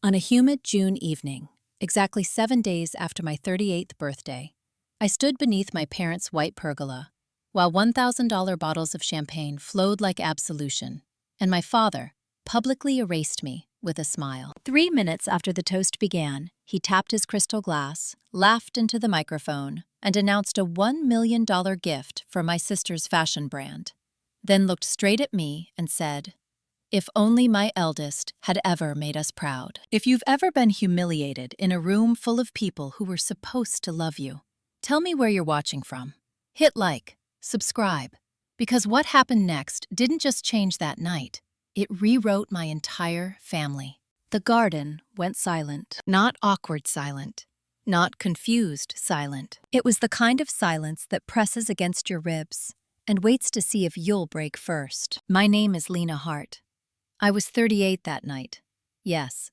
On a humid June evening, exactly 7 days after my 38th birthday, I stood beneath my parents' white pergola, while $1,000 bottles of champagne flowed like absolution, and my father publicly erased me with a smile. 3 minutes after the toast began, he tapped his crystal glass, laughed into the microphone, and announced a $1 million gift for my sister's fashion brand, then looked straight at me and said, "If only my eldest had ever made us proud." If you've ever been humiliated in a room full of people who were supposed to love you, tell me where you're watching from. Hit like, subscribe, because what happened next didn't just change that night, it rewrote my entire family. The garden went silent. Not awkward silent. Not confused silent. It was the kind of silence that presses against your ribs and waits to see if you'll break first. My name is Lena Hart. I was 38 that night. Yes,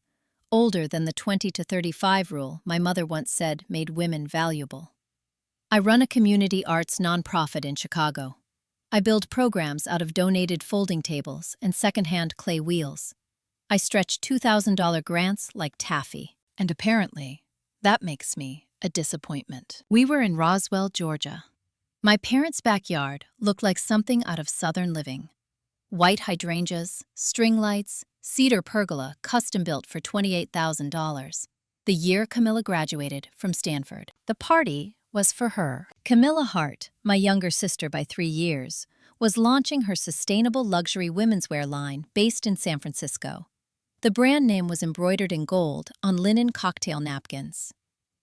older than the 20 to 35 rule my mother once said made women valuable. I run a community arts nonprofit in Chicago. I build programs out of donated folding tables and secondhand clay wheels. I stretch $2,000 grants like taffy. And apparently, that makes me a disappointment. We were in Roswell, Georgia. My parents' backyard looked like something out of Southern living. White hydrangeas, string lights, cedar pergola custom-built for $28,000. The year Camilla graduated from Stanford. The party was for her. Camilla Hart, my younger sister by 3 years, was launching her sustainable luxury women's wear line based in San Francisco. The brand name was embroidered in gold on linen cocktail napkins.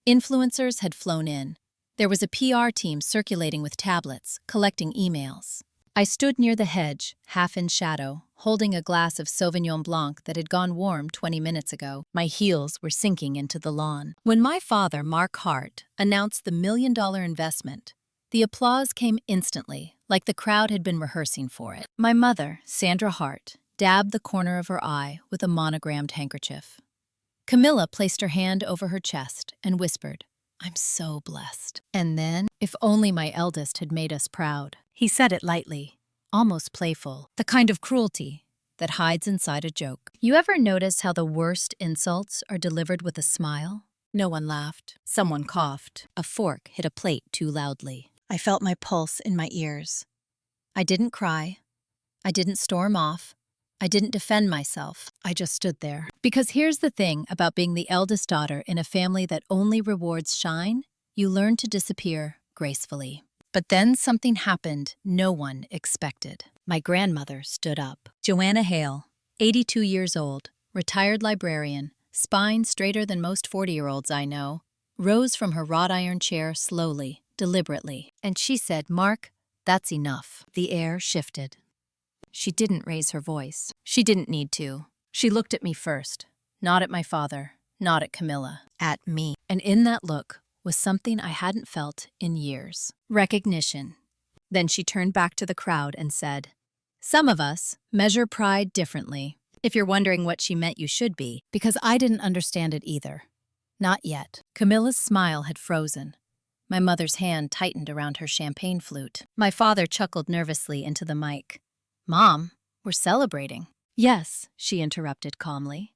Influencers had flown in. There was a PR team circulating with tablets, collecting emails. I stood near the hedge, half in shadow, holding a glass of Sauvignon Blanc that had gone warm 20 minutes ago. My heels were sinking into the lawn. When my father, Mark Hart, announced the $1 million investment, the applause came instantly, like the crowd had been rehearsing for it. My mother, Sandra Hart, dabbed the corner of her eye with a monogrammed handkerchief. Camilla placed her hand over her chest and whispered, "I'm so blessed." And then, if only my eldest had made us proud. He said it lightly, almost playful, the kind of cruelty that hides inside a joke. You ever notice how the worst insults are delivered with a smile? No one laughed. Someone coughed. A fork hit a plate too loudly. I felt my pulse in my ears. I didn't cry. I didn't storm off. I didn't defend myself. I just stood there. Because here's the thing about being the eldest daughter in a family that only rewards shine: you learn to disappear gracefully. But then something happened no one expected. My grandmother stood up. Joanna Hale, 82 years old, retired librarian, spine straighter than most 40-year-olds I know, rose from her wrought iron chair slowly, deliberately, and she said, "Mark, that's enough." The air shifted. She didn't raise her voice. She didn't need to. She looked at me first, not at my father, not at Camilla, at me. And in that look was something I hadn't felt in years. Recognition. Then she turned back to the crowd and said, "Some of us measure pride differently. If you're wondering what she meant, you should be, because I didn't understand it either. Not yet." Camilla's smile had frozen. My mother's hand tightened around her champagne flute. My father chuckled nervously into the mic. "Mom, we're celebrating." "Yes," she interrupted calmly.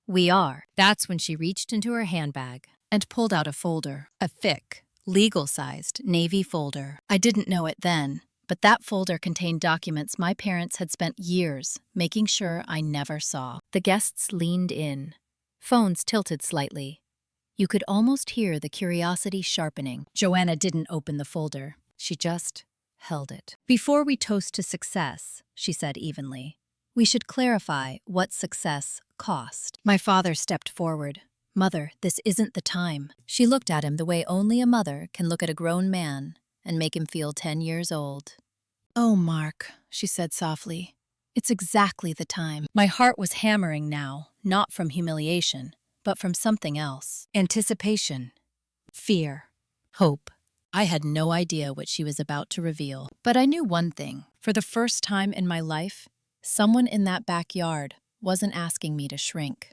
"We are." That's when she reached into her handbag and pulled out a folder, a thick, legal-sized navy folder. I didn't know it then, but that folder contained documents my parents had spent years making sure I never saw. The guests leaned in, phones tilted slightly. You could almost hear the curiosity sharpening. Joanna didn't open the folder. She just held it. "Before we toast to success," she said evenly, "we should clarify what success cost." My father stepped forward. "Mother, this isn't the time." She looked at him the way only a mother can look at a grown man and make him feel 10 years old. "Oh, Mark," she said softly, "it's exactly the time." My heart was hammering now, not from humiliation, but from something else. Anticipation, fear, hope. I had no idea what she was about to reveal. But I knew one thing. For the first time in my life, someone in that backyard wasn't asking me to shrink.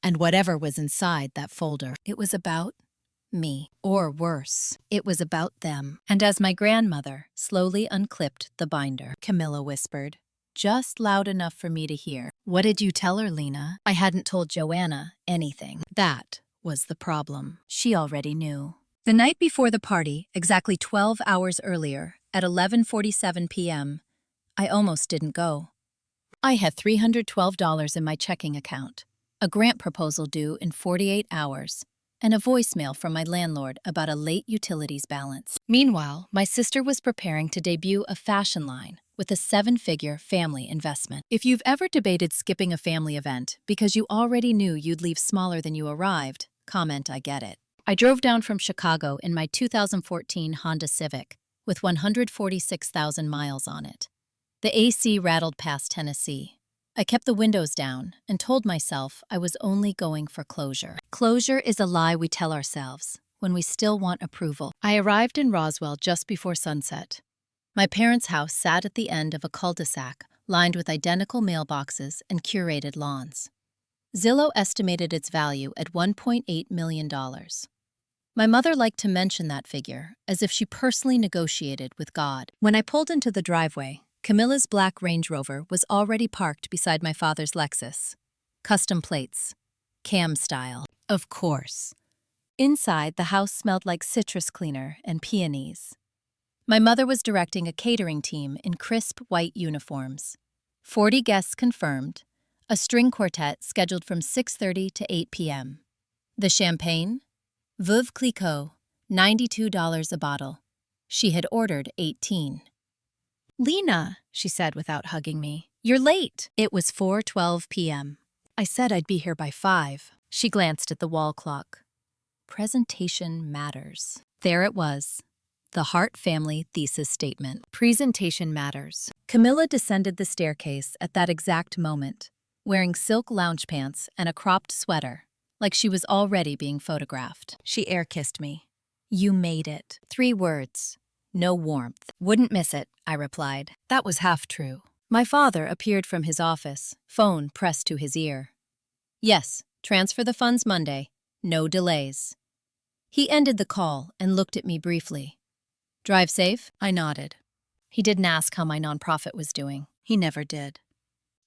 And whatever was inside that folder, it was about me. Or worse, it was about them. And as my grandmother slowly unclipped the binder, Camilla whispered, just loud enough for me to hear, What did you tell her, Lena? I hadn't told Joanna anything. That was the problem. She already knew. The night before the party, exactly 12 hours earlier, at 11:47 p.m., I almost didn't go. I had $312 in my checking account, a grant proposal due in 48 hours, and a voicemail from my landlord about a late utilities balance. Meanwhile, my sister was preparing to debut a fashion line with a 7-figure family investment. If you've ever debated skipping a family event because you already knew you'd leave smaller than you arrived, comment I get it. I drove down from Chicago in my 2014 Honda Civic with 146,000 miles on it. The AC rattled past Tennessee. I kept the windows down and told myself I was only going for closure. Closure is a lie we tell ourselves when we still want approval. I arrived in Roswell just before sunset. My parents' house sat at the end of a cul-de-sac lined with identical mailboxes and curated lawns. Zillow estimated its value at $1.8 million. My mother liked to mention that figure as if she personally negotiated with God. When I pulled into the driveway, Camilla's black Range Rover was already parked beside my father's Lexus. Custom plates. Cam style. Of course. Inside, the house smelled like citrus cleaner and peonies. My mother was directing a catering team in crisp white uniforms. 40 guests confirmed, a string quartet scheduled from 6:30 to 8 p.m. The champagne? Veuve Clicquot, $92 a bottle. She had ordered 18. Lena, she said without hugging me, you're late. It was 4:12 p.m. I said I'd be here by 5. She glanced at the wall clock. Presentation matters. There it was. The Hart family thesis statement. Presentation matters. Camilla descended the staircase at that exact moment, wearing silk lounge pants and a cropped sweater, like she was already being photographed. She air-kissed me. You made it. 3 words. No warmth. Wouldn't miss it, I replied. That was half true. My father appeared from his office, phone pressed to his ear. Yes, transfer the funds Monday. No delays. He ended the call and looked at me briefly. Drive safe? I nodded. He didn't ask how my nonprofit was doing. He never did.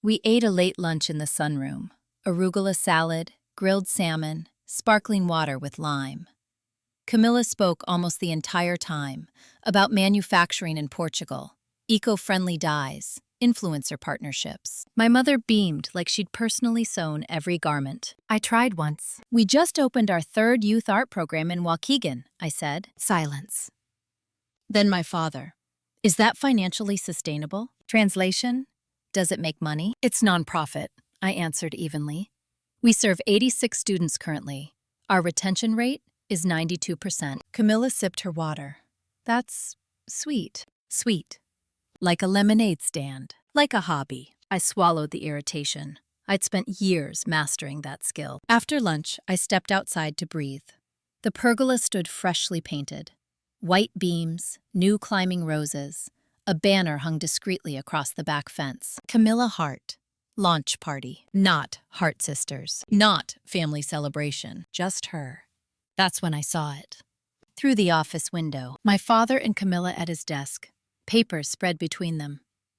We ate a late lunch in the sunroom. Arugula salad, grilled salmon, sparkling water with lime. Camilla spoke almost the entire time about manufacturing in Portugal, eco-friendly dyes, influencer partnerships. My mother beamed like she'd personally sewn every garment. I tried once. We just opened our 3rd youth art program in Waukegan, I said. Silence. Then my father. Is that financially sustainable? Translation? Does it make money? It's nonprofit, I answered evenly. We serve 86 students currently. Our retention rate is 92%. Camilla sipped her water. That's sweet. Sweet. Like a lemonade stand. Like a hobby. I swallowed the irritation. I'd spent years mastering that skill. After lunch, I stepped outside to breathe. The pergola stood freshly painted. White beams, new climbing roses. A banner hung discreetly across the back fence. Camilla Hart. Launch party. Not Hart Sisters. Not family celebration. Just her. That's when I saw it. Through the office window, my father and Camilla at his desk, papers spread between them.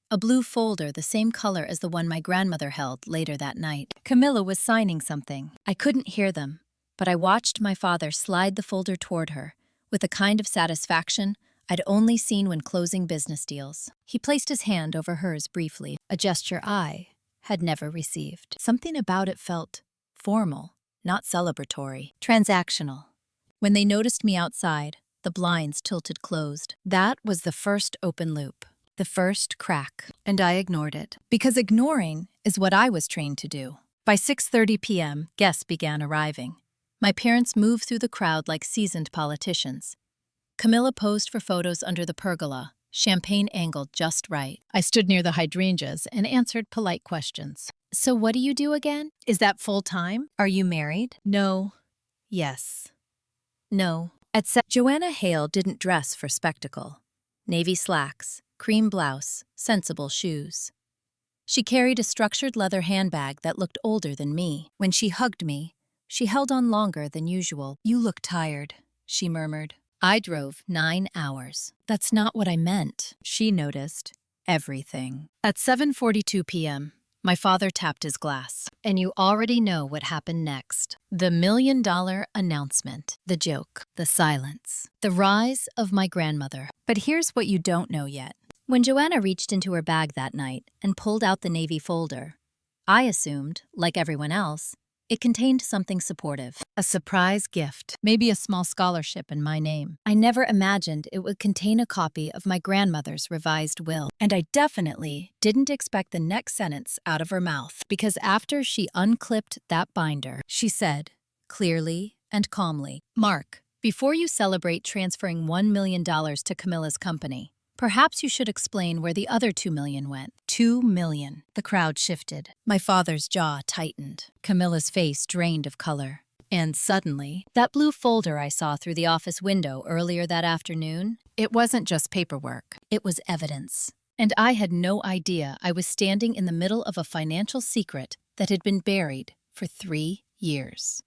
A blue folder the same color as the one my grandmother held later that night. Camilla was signing something. I couldn't hear them, but I watched my father slide the folder toward her with a kind of satisfaction I'd only seen when closing business deals. He placed his hand over hers briefly, a gesture I had never received. Something about it felt formal, not celebratory, transactional. When they noticed me outside, the blinds tilted closed. That was the first open loop, the first crack, and I ignored it. Because ignoring is what I was trained to do. By 6:30 p.m., guests began arriving. My parents moved through the crowd like seasoned politicians. Camilla posed for photos under the pergola, champagne angled just right. I stood near the hydrangeas and answered polite questions. So what do you do again? Is that full-time? Are you married? No. Yes. No. Joanna Hale didn't dress for spectacle. Navy slacks, cream blouse, sensible shoes. She carried a structured leather handbag that looked older than me. When she hugged me, she held on longer than usual. You look tired, she murmured. I drove 9 hours. That's not what I meant. She noticed everything. At 7:42 p.m., My father tapped his glass. And you already know what happened next. The $1,000,000 announcement. The joke. The silence. The rise of my grandmother. But here's what you don't know yet. When Joanna reached into her bag that night and pulled out the navy folder, I assumed, like everyone else, it contained something supportive. A surprise gift. Maybe a small scholarship in my name. I never imagined it would contain a copy of my grandmother's revised will. And I definitely didn't expect the next sentence out of her mouth, because after she unclipped that binder, she said, clearly and calmly, "Mark, before you celebrate transferring $1,000,000 to Camilla's company, perhaps you should explain where the other $2 million went." $2 million. The crowd shifted. My father's jaw tightened. Camilla's face drained of color. And suddenly, that blue folder I saw through the office window earlier that afternoon, it wasn't just paperwork. It was evidence. And I had no idea I was standing in the middle of a financial secret that had been buried for 3 years.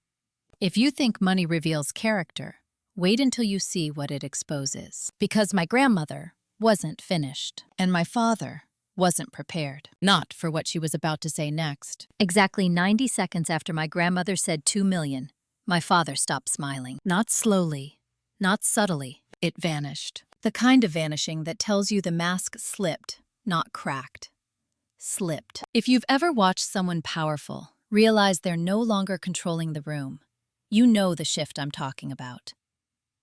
If you think money reveals character, wait until you see what it exposes. Because my grandmother wasn't finished, and my father wasn't prepared. Not for what she was about to say next. Exactly 90 seconds after my grandmother said $2 million, my father stopped smiling. Not slowly, not subtly. It vanished. The kind of vanishing that tells you the mask slipped, not cracked. Slipped. If you've ever watched someone powerful realize they're no longer controlling the room, you know the shift I'm talking about.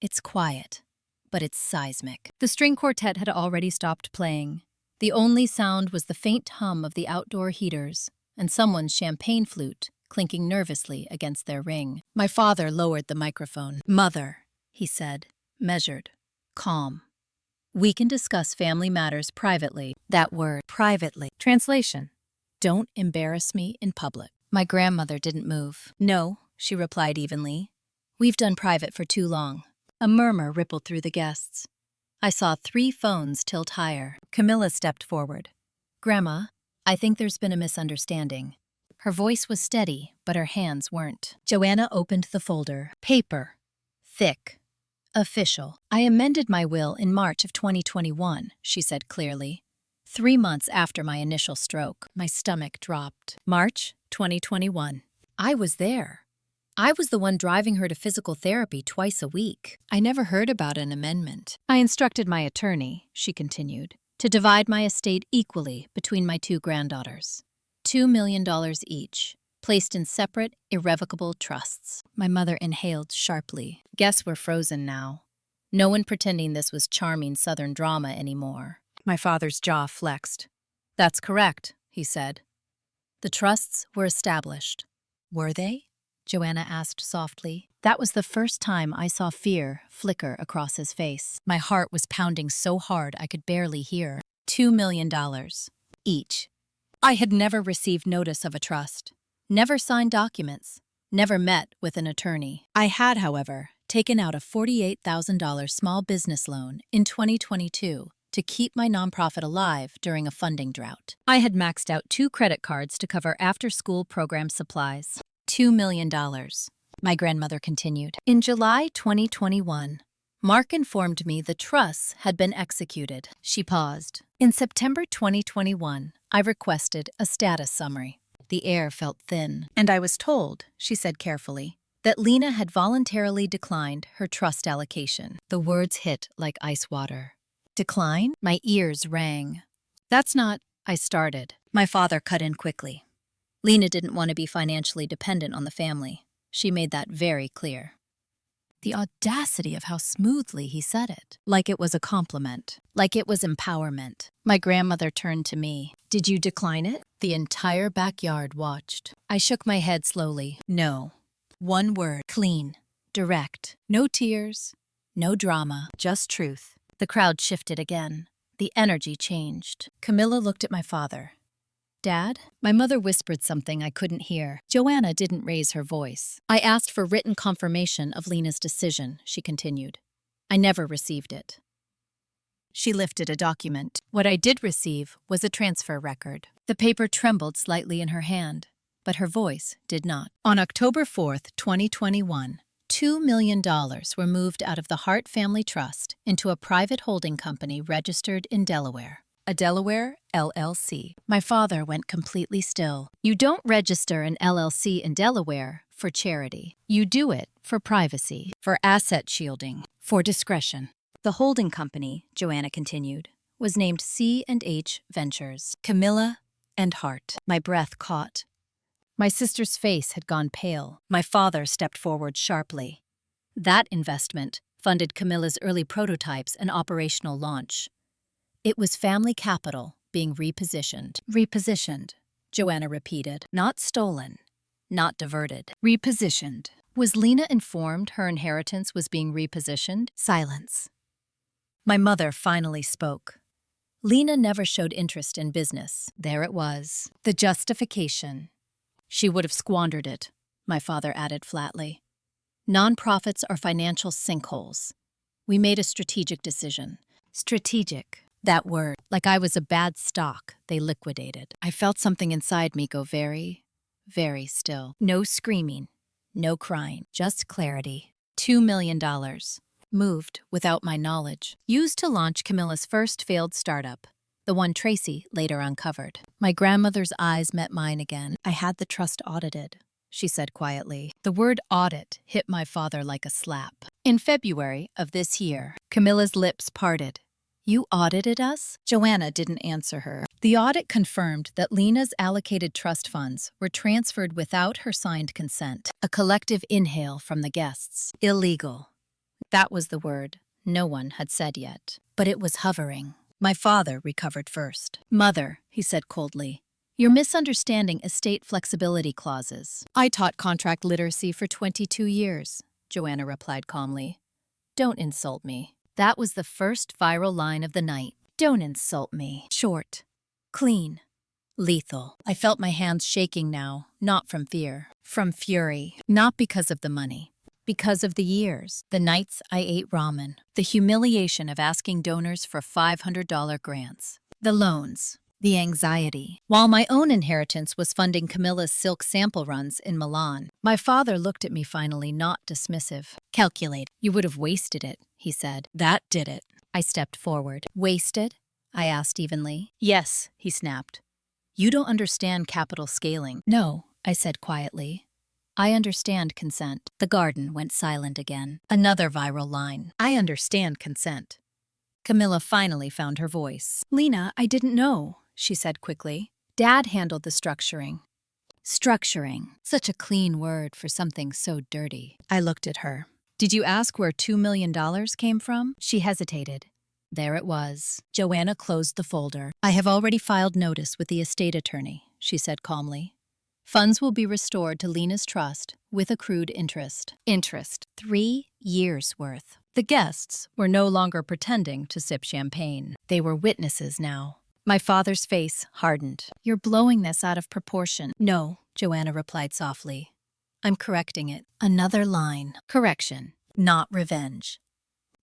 It's quiet, but it's seismic. The string quartet had already stopped playing. The only sound was the faint hum of the outdoor heaters and someone's champagne flute clinking nervously against their ring. My father lowered the microphone. "Mother," he said, measured, calm. "We can discuss family matters privately." That word, privately. Translation: don't embarrass me in public. My grandmother didn't move. "No," she replied evenly. "We've done private for too long." A murmur rippled through the guests. I saw 3 phones tilt higher. Camilla stepped forward. "Grandma, I think there's been a misunderstanding." Her voice was steady, but her hands weren't. Joanna opened the folder. Paper. Thick. Official. "I amended my will in March of 2021, she said clearly. 3 months after my initial stroke. My stomach dropped. March 2021. I was there. I was the one driving her to physical therapy twice a week. I never heard about an amendment. I instructed my attorney," she continued, "to divide my estate equally between my 2 granddaughters. $2 million each, placed in separate, irrevocable trusts." My mother inhaled sharply. Guests were frozen now. No one pretending this was charming Southern drama anymore. My father's jaw flexed. "That's correct," he said. "The trusts were established." "Were they?" Joanna asked softly. That was the first time I saw fear flicker across his face. My heart was pounding so hard I could barely hear. $2 million. Each. I had never received notice of a trust, never signed documents, never met with an attorney. I had, however, taken out a $48,000 small business loan in 2022 to keep my nonprofit alive during a funding drought. I had maxed out 2 credit cards to cover after-school program supplies. $2 million, my grandmother continued. In July 2021, Mark informed me the trusts had been executed. She paused. In September 2021, I requested a status summary. The air felt thin. And I was told, she said carefully, that Lena had voluntarily declined her trust allocation. The words hit like ice water. Decline? My ears rang. "That's not," I started. My father cut in quickly. Lena didn't want to be financially dependent on the family. She made that very clear. The audacity of how smoothly he said it. Like it was a compliment. Like it was empowerment. My grandmother turned to me. "Did you decline it?" The entire backyard watched. I shook my head slowly. "No." One word. Clean. Direct. No tears. No drama. Just truth. The crowd shifted again. The energy changed. Camilla looked at my father. "Dad?" My mother whispered something I couldn't hear. Joanna didn't raise her voice. "I asked for written confirmation of Lena's decision," she continued. "I never received it." She lifted a document. What I did receive was a transfer record. The paper trembled slightly in her hand, but her voice did not. On October 4th, 2021, $2 million were moved out of the Hart Family Trust into a private holding company registered in Delaware. a Delaware LLC. My father went completely still. You don't register an LLC in Delaware for charity. You do it for privacy, for asset shielding, for discretion. The holding company, Joanna continued, was named C&H Ventures. Camilla and Hart. My breath caught. My sister's face had gone pale. My father stepped forward sharply. That investment funded Camilla's early prototypes and operational launch. It was family capital being repositioned. Repositioned, Joanna repeated. Not stolen, not diverted. Repositioned. Was Lena informed her inheritance was being repositioned? Silence. My mother finally spoke. Lena never showed interest in business. There it was. The justification. She would have squandered it, my father added flatly. Nonprofits are financial sinkholes. We made a strategic decision. Strategic. That word. Like I was a bad stock, they liquidated. I felt something inside me go very, very still. No screaming, no crying, just clarity. $2 million. Moved without my knowledge. Used to launch Camilla's first failed startup. The one Tracy later uncovered. My grandmother's eyes met mine again. I had the trust audited, she said quietly. The word audit hit my father like a slap. In February of this year, Camilla's lips parted. You audited us? Joanna didn't answer her. The audit confirmed that Lena's allocated trust funds were transferred without her signed consent. A collective inhale from the guests. Illegal. That was the word no one had said yet. But it was hovering. My father recovered first. Mother, he said coldly, you're misunderstanding estate flexibility clauses. I taught contract literacy for 22 years, Joanna replied calmly. Don't insult me. That was the first viral line of the night. Don't insult me. Short, clean, lethal. I felt my hands shaking now, not from fear, from fury. Not because of the money. Because of the years, the nights I ate ramen, the humiliation of asking donors for $500 grants, the loans, the anxiety. While my own inheritance was funding Camilla's silk sample runs in Milan, my father looked at me finally, not dismissive. Calculate. You would have wasted it, he said. That did it. I stepped forward. Wasted? I asked evenly. Yes, he snapped. You don't understand capital scaling. No, I said quietly. I understand consent. The garden went silent again. Another viral line. I understand consent. Camilla finally found her voice. Lena, I didn't know, she said quickly. Dad handled the structuring. Structuring. Such a clean word for something so dirty. I looked at her. Did you ask where $2 million came from? She hesitated. There it was. Joanna closed the folder. I have already filed notice with the estate attorney, she said calmly. Funds will be restored to Lena's trust with accrued interest. Interest. 3 years' worth. The guests were no longer pretending to sip champagne. They were witnesses now. My father's face hardened. You're blowing this out of proportion. No, Joanna replied softly. I'm correcting it. Another line. Correction, not revenge.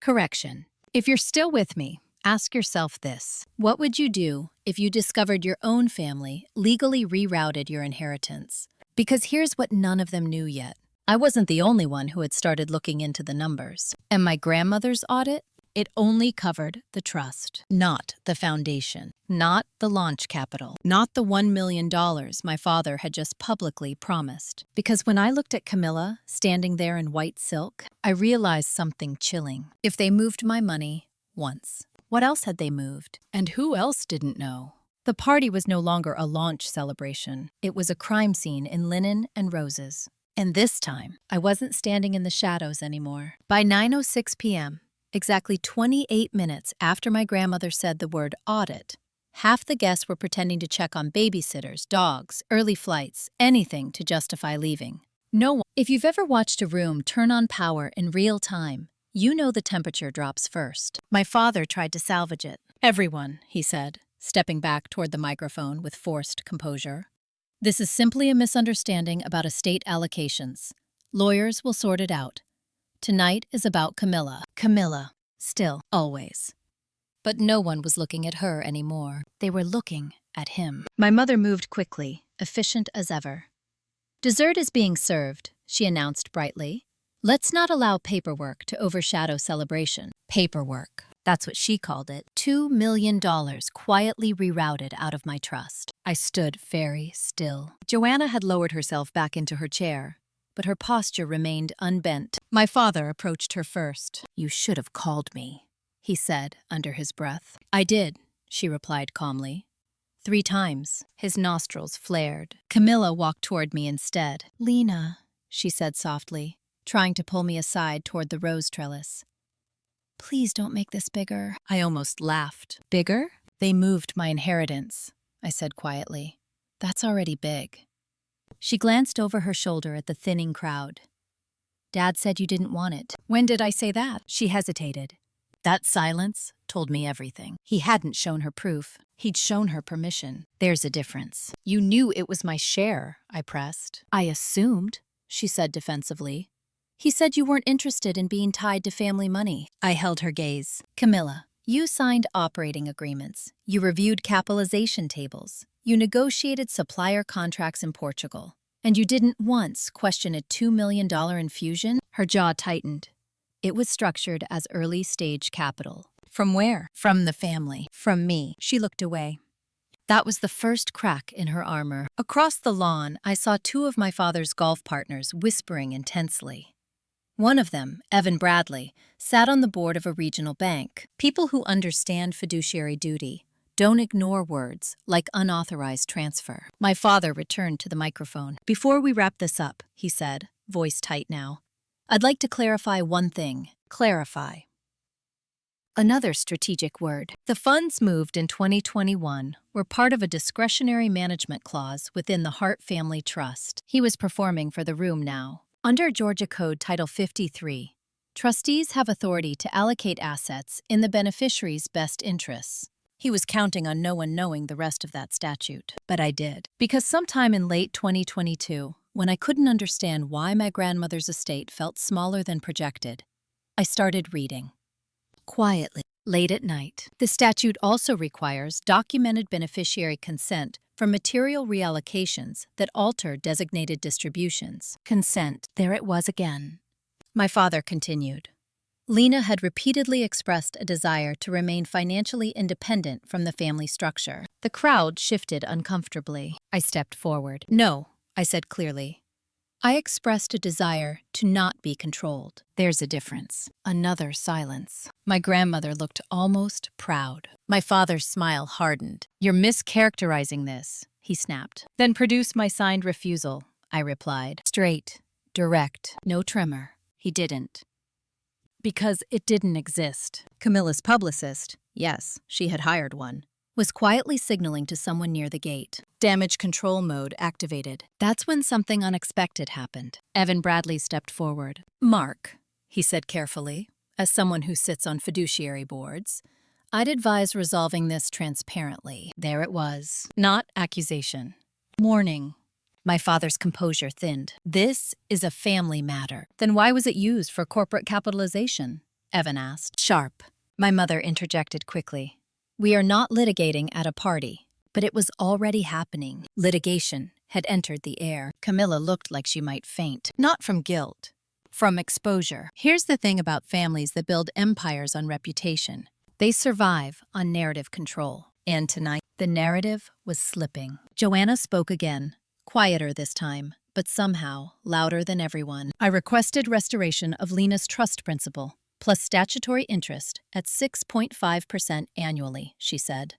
Correction. If you're still with me, ask yourself this. What would you do if you discovered your own family legally rerouted your inheritance? Because here's what none of them knew yet. I wasn't the only one who had started looking into the numbers. And my grandmother's audit? It only covered the trust, not the foundation, not the launch capital, not the $1 million my father had just publicly promised. Because when I looked at Camilla, standing there in white silk, I realized something chilling. If they moved my money once, what else had they moved? And who else didn't know? The party was no longer a launch celebration. It was a crime scene in linen and roses. And this time, I wasn't standing in the shadows anymore. By 9:06 p.m., exactly 28 minutes after my grandmother said the word audit, half the guests were pretending to check on babysitters, dogs, early flights, anything to justify leaving. No one. If you've ever watched a room turn on power in real time, you know the temperature drops first. My father tried to salvage it. Everyone, he said, stepping back toward the microphone with forced composure. This is simply a misunderstanding about estate allocations. Lawyers will sort it out. Tonight is about Camilla. Camilla. Still. Always. But no one was looking at her anymore. They were looking at him. My mother moved quickly, efficient as ever. Dessert is being served, she announced brightly. Let's not allow paperwork to overshadow celebration. Paperwork. That's what she called it. $2 million quietly rerouted out of my trust. I stood very still. Joanna had lowered herself back into her chair, but her posture remained unbent. My father approached her first. "You should have called me," he said under his breath. "I did," she replied calmly. 3 times. His nostrils flared. Camilla walked toward me instead. "Lena," she said softly, trying to pull me aside toward the rose trellis. "Please don't make this bigger." I almost laughed. "Bigger?" "They moved my inheritance," I said quietly. "That's already big." She glanced over her shoulder at the thinning crowd. "Dad said you didn't want it." "When did I say that?" She hesitated. That silence told me everything. He hadn't shown her proof. He'd shown her permission. "There's a difference." "You knew it was my share," I pressed. "I assumed," she said defensively. "He said you weren't interested in being tied to family money." I held her gaze. "Camilla, you signed operating agreements. You reviewed capitalization tables. You negotiated supplier contracts in Portugal. And you didn't once question a $2 million infusion?" Her jaw tightened. "It was structured as early-stage capital." "From where?" "From the family." "From me." She looked away. That was the first crack in her armor. Across the lawn, I saw 2 of my father's golf partners whispering intensely. One of them, Evan Bradley, sat on the board of a regional bank. People who understand fiduciary duty don't ignore words like unauthorized transfer. My father returned to the microphone. "Before we wrap this up," he said, voice tight now, "I'd like to clarify one thing." Clarify. Another strategic word. The funds moved in 2021 were part of a discretionary management clause within the Hart Family Trust. He was performing for the room now. Under Georgia Code Title 53, trustees have authority to allocate assets in the beneficiary's best interests. He was counting on no one knowing the rest of that statute. But I did. Because sometime in late 2022, when I couldn't understand why my grandmother's estate felt smaller than projected, I started reading. Quietly, late at night. The statute also requires documented beneficiary consent for material reallocations that alter designated distributions. Consent. There it was again. My father continued. Lena had repeatedly expressed a desire to remain financially independent from the family structure. The crowd shifted uncomfortably. I stepped forward. "No," I said clearly. "I expressed a desire to not be controlled." There's a difference. Another silence. My grandmother looked almost proud. My father's smile hardened. "You're mischaracterizing this," he snapped. "Then produce my signed refusal," I replied. Straight, direct, no tremor. He didn't. Because it didn't exist. Camilla's publicist, yes, she had hired one, was quietly signaling to someone near the gate. Damage control mode activated. That's when something unexpected happened. Evan Bradley stepped forward. "Mark," he said carefully, as someone who sits on fiduciary boards, "I'd advise resolving this transparently." There it was. Not accusation. Warning. My father's composure thinned. "This is a family matter." "Then why was it used for corporate capitalization?" Evan asked. Sharp. My mother interjected quickly. "We are not litigating at a party." But it was already happening. Litigation had entered the air. Camilla looked like she might faint. Not from guilt. From exposure. Here's the thing about families that build empires on reputation. They survive on narrative control. And tonight, the narrative was slipping. Joanna spoke again, quieter this time, but somehow louder than everyone. "I requested restoration of Lena's trust principal, plus statutory interest at 6.5% annually," she said.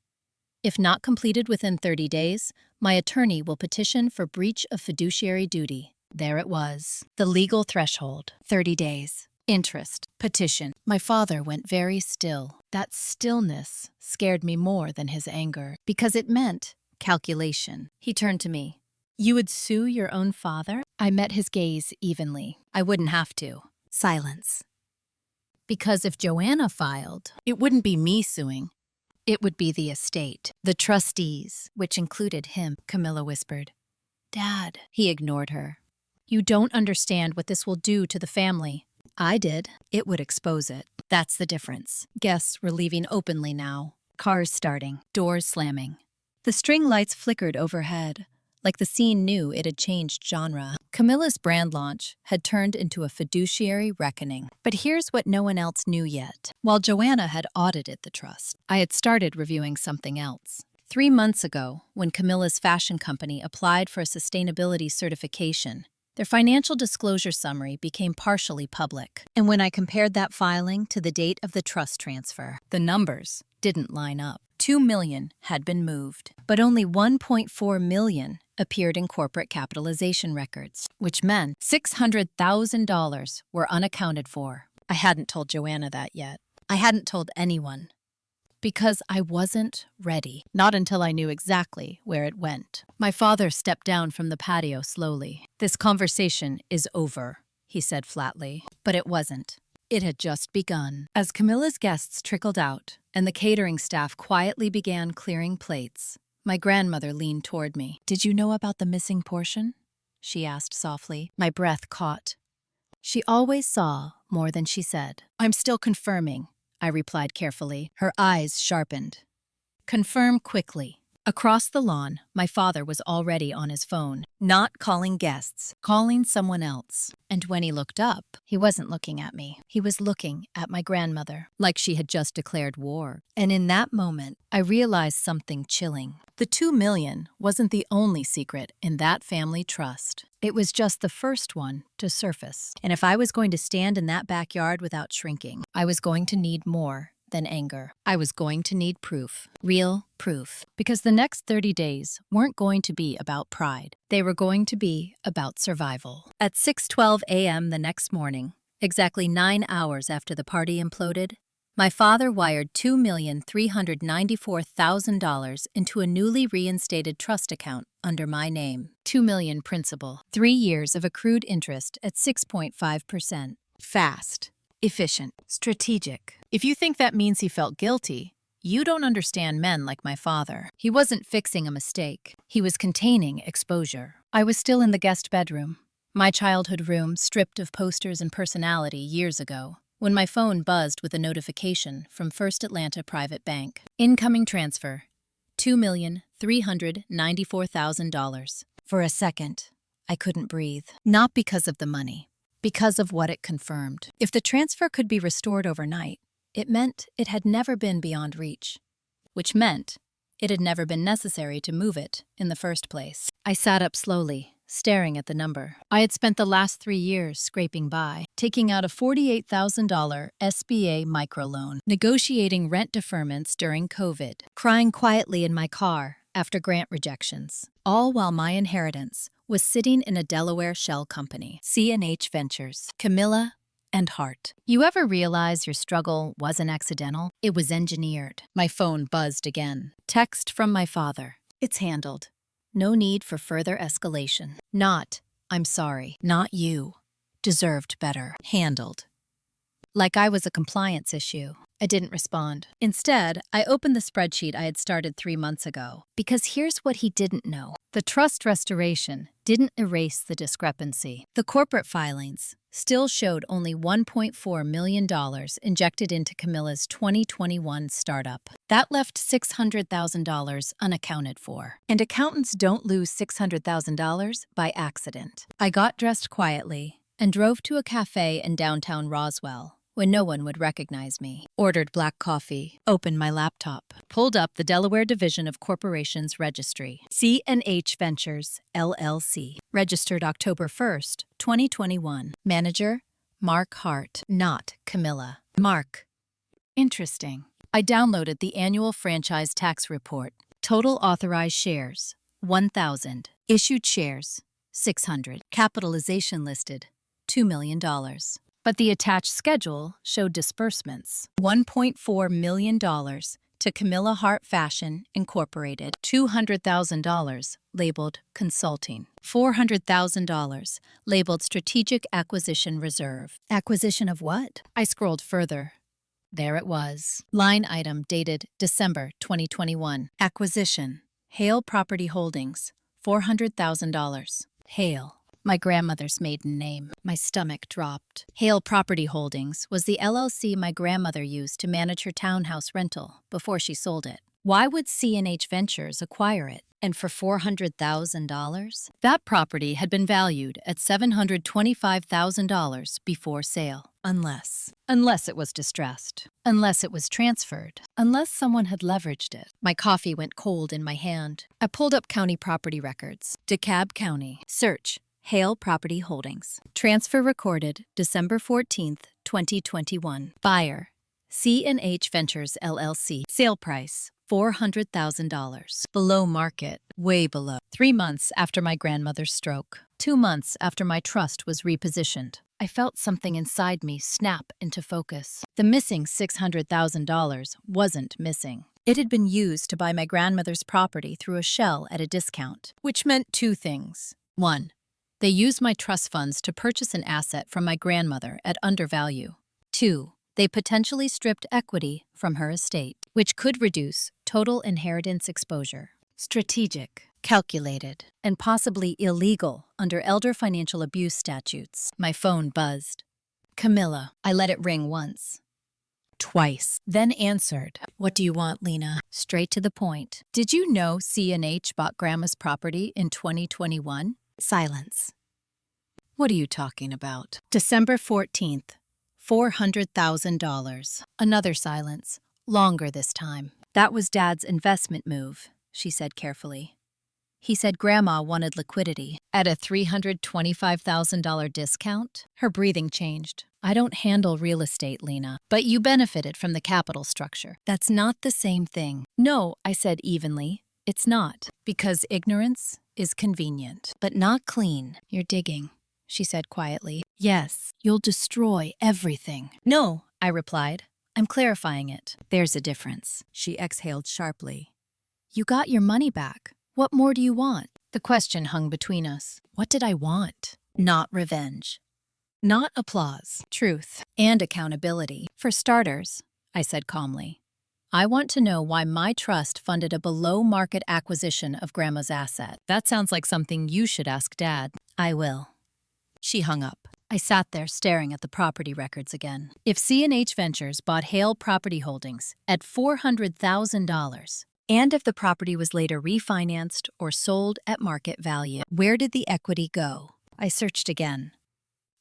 "If not completed within 30 days, my attorney will petition for breach of fiduciary duty." There it was. The legal threshold. 30 days. Interest. Petition. My father went very still. That stillness scared me more than his anger, because it meant calculation. He turned to me. "You would sue your own father?" I met his gaze evenly. "I wouldn't have to." Silence. "Because if Joanna filed, it wouldn't be me suing. It would be the estate. The trustees," which included him, Camilla whispered. "Dad." He ignored her. "You don't understand what this will do to the family." I did. It would expose it. That's the difference. Guests were leaving openly now. Cars starting. Doors slamming. The string lights flickered overhead. like the scene knew it had changed genre. Camilla's brand launch had turned into a fiduciary reckoning. But here's what no one else knew yet. While Joanna had audited the trust, I had started reviewing something else. 3 months ago, when Camilla's fashion company applied for a sustainability certification, their financial disclosure summary became partially public. And when I compared that filing to the date of the trust transfer, the numbers didn't line up. $2 million had been moved, but only $1.4 million appeared in corporate capitalization records, which meant $600,000 were unaccounted for. I hadn't told Joanna that yet. I hadn't told anyone. Because I wasn't ready. Not until I knew exactly where it went. My father stepped down from the patio slowly. "This conversation is over," he said flatly. But it wasn't. It had just begun. As Camilla's guests trickled out and the catering staff quietly began clearing plates, my grandmother leaned toward me. "Did you know about the missing portion?" she asked softly. My breath caught. She always saw more than she said. "I'm still confirming," I replied carefully. Her eyes sharpened. "Confirm quickly." Across the lawn, my father was already on his phone, not calling guests, calling someone else. And when he looked up, he wasn't looking at me. He was looking at my grandmother, like she had just declared war. And in that moment, I realized something chilling. The $2 million wasn't the only secret in that family trust. It was just the first one to surface. And if I was going to stand in that backyard without shrinking, I was going to need more than anger. I was going to need proof. Real proof. Because the next 30 days weren't going to be about pride. They were going to be about survival. At 6:12 a.m. the next morning, exactly 9 hours after the party imploded, my father wired $2,394,000 into a newly reinstated trust account under my name. $2 million principal. 3 years of accrued interest at 6.5%. Fast. Efficient. Strategic. If you think that means he felt guilty, you don't understand men like my father. He wasn't fixing a mistake. He was containing exposure. I was still in the guest bedroom, my childhood room stripped of posters and personality years ago, when my phone buzzed with a notification from First Atlanta Private Bank. Incoming transfer. $2,394,000. For a second, I couldn't breathe. Not because of the money. Because of what it confirmed. If the transfer could be restored overnight, it meant it had never been beyond reach, which meant it had never been necessary to move it in the first place. I sat up slowly, staring at the number. I had spent the last 3 years scraping by, taking out a $48,000 SBA microloan, negotiating rent deferments during COVID, crying quietly in my car after grant rejections, all while my inheritance was sitting in a Delaware shell company, C&H Ventures, Camilla and Hart. You ever realize your struggle wasn't accidental? It was engineered. My phone buzzed again. Text from my father. "It's handled. No need for further escalation." Not, "I'm sorry." Not you. Deserved better. Handled. Like I was a compliance issue. I didn't respond. Instead, I opened the spreadsheet I had started 3 months ago. Because here's what he didn't know. The trust restoration didn't erase the discrepancy. The corporate filings still showed only $1.4 million injected into Camilla's 2021 startup. That left $600,000 unaccounted for. And accountants don't lose $600,000 by accident. I got dressed quietly and drove to a cafe in downtown Roswell when no one would recognize me. Ordered black coffee, opened my laptop, pulled up the Delaware Division of Corporations Registry, C&H Ventures, LLC, registered October 1st, 2021. Manager, Mark Hart, not Camilla. Mark. Interesting. I downloaded the annual franchise tax report. Total authorized shares, 1,000. Issued shares, 600. Capitalization listed, $2 million. But the attached schedule showed disbursements. $1.4 million to Camilla Hart Fashion, Incorporated. $200,000 labeled consulting. $400,000 labeled strategic acquisition reserve. Acquisition of what? I scrolled further. There it was. Line item dated December 2021. Acquisition. Hale Property Holdings. $400,000. Hale. My grandmother's maiden name. My stomach dropped. Hale Property Holdings was the LLC my grandmother used to manage her townhouse rental before she sold it. Why would C&H Ventures acquire it? And for $400,000? That property had been valued at $725,000 before sale. Unless it was distressed. Unless it was transferred. Unless someone had leveraged it. My coffee went cold in my hand. I pulled up county property records. DeKalb County. Search. Hale Property Holdings. Transfer recorded December 14th, 2021. Buyer. C&H Ventures LLC. Sale price. $400,000. Below market. Way below. 3 months after my grandmother's stroke. 2 months after my trust was repositioned. I felt something inside me snap into focus. The missing $600,000 wasn't missing. It had been used to buy my grandmother's property through a shell at a discount, which meant 2 things. 1. They used my trust funds to purchase an asset from my grandmother at undervalue. 2. They potentially stripped equity from her estate, which could reduce total inheritance exposure. Strategic, calculated, and possibly illegal under elder financial abuse statutes. My phone buzzed. Camilla. I let it ring once. Twice. Then answered. What do you want, Lena? Straight to the point. Did you know C&H bought Grandma's property in 2021? Silence. What are you talking about? December 14th. $400,000. Another silence. Longer this time. That was Dad's investment move, she said carefully. He said Grandma wanted liquidity. At a $325,000 discount? Her breathing changed. I don't handle real estate, Lena, but you benefited from the capital structure. That's not the same thing. No, I said evenly. It's not. Because ignorance is convenient, but not clean. You're digging, she said quietly. Yes, you'll destroy everything. No, I replied. I'm clarifying it. There's a difference. She exhaled sharply. You got your money back. What more do you want? The question hung between us. What did I want? Not revenge. Not applause. Truth. And accountability. For starters, I said calmly, I want to know why my trust funded a below-market acquisition of Grandma's asset. That sounds like something you should ask Dad. I will. She hung up. I sat there staring at the property records again. If C&H Ventures bought Hale Property Holdings at $400,000, and if the property was later refinanced or sold at market value, where did the equity go? I searched again.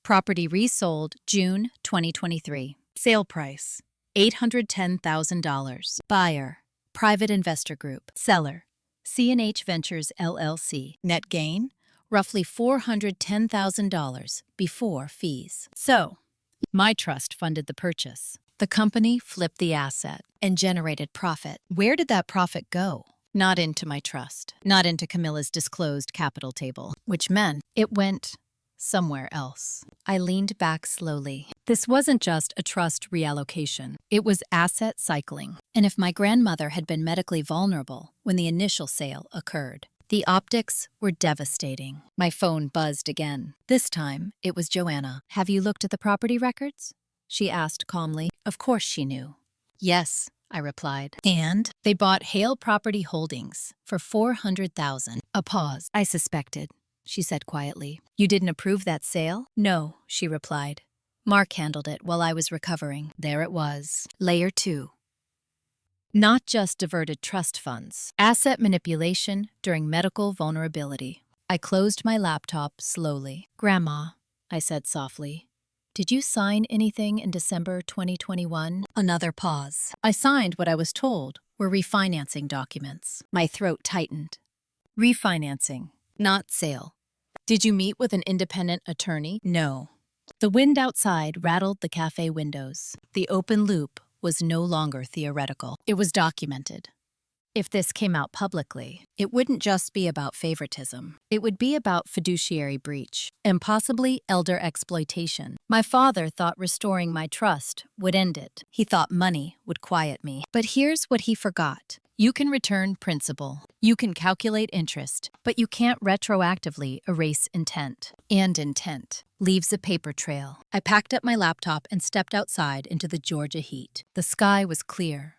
Property resold June 2023. Sale price, $810,000. Buyer, private investor group. Seller, C&H Ventures LLC. Net gain, roughly $410,000 before fees. So, my trust funded the purchase. The company flipped the asset and generated profit. Where did that profit go? Not into my trust, not into Camilla's disclosed capital table, which meant it went somewhere else. I leaned back slowly. This wasn't just a trust reallocation. It was asset cycling. And if my grandmother had been medically vulnerable when the initial sale occurred, the optics were devastating. My phone buzzed again. This time, it was Joanna. Have you looked at the property records? She asked calmly. Of course she knew. Yes, I replied. And they bought Hale Property Holdings for $400,000. A pause. I suspected, she said quietly. You didn't approve that sale? No, she replied. Mark handled it while I was recovering. There it was. Layer 2. Not just diverted trust funds. Asset manipulation during medical vulnerability. I closed my laptop slowly. Grandma, I said softly, did you sign anything in December 2021? Another pause. I signed what I was told were refinancing documents. My throat tightened. Refinancing, not sale. Did you meet with an independent attorney? No. The wind outside rattled the cafe windows. The open loop was no longer theoretical. It was documented. If this came out publicly, it wouldn't just be about favoritism. It would be about fiduciary breach and possibly elder exploitation. My father thought restoring my trust would end it. He thought money would quiet me. But here's what he forgot. You can return principal. You can calculate interest, but you can't retroactively erase intent. And intent leaves a paper trail. I packed up my laptop and stepped outside into the Georgia heat. The sky was clear.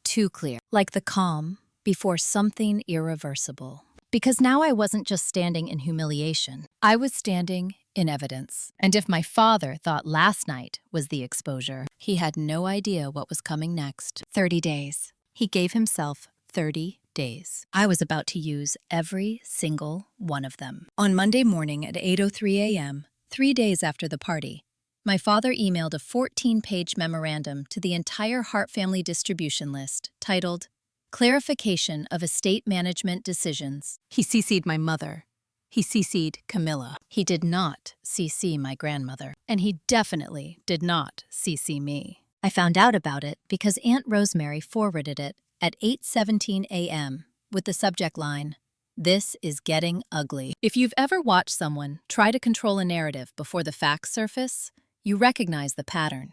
Too clear. Like the calm before something irreversible. Because now I wasn't just standing in humiliation. I was standing in evidence. And if my father thought last night was the exposure, he had no idea what was coming next. 30 days. He gave himself 30 days. I was about to use every single one of them. On Monday morning at 8:03 a.m., 3 days after the party, my father emailed a 14-page memorandum to the entire Hart family distribution list titled, Clarification of Estate Management Decisions. He CC'd my mother. He CC'd Camilla. He did not CC my grandmother. And he definitely did not CC me. I found out about it because Aunt Rosemary forwarded it at 8:17 a.m. with the subject line, This is getting ugly. If you've ever watched someone try to control a narrative before the facts surface, you recognize the pattern.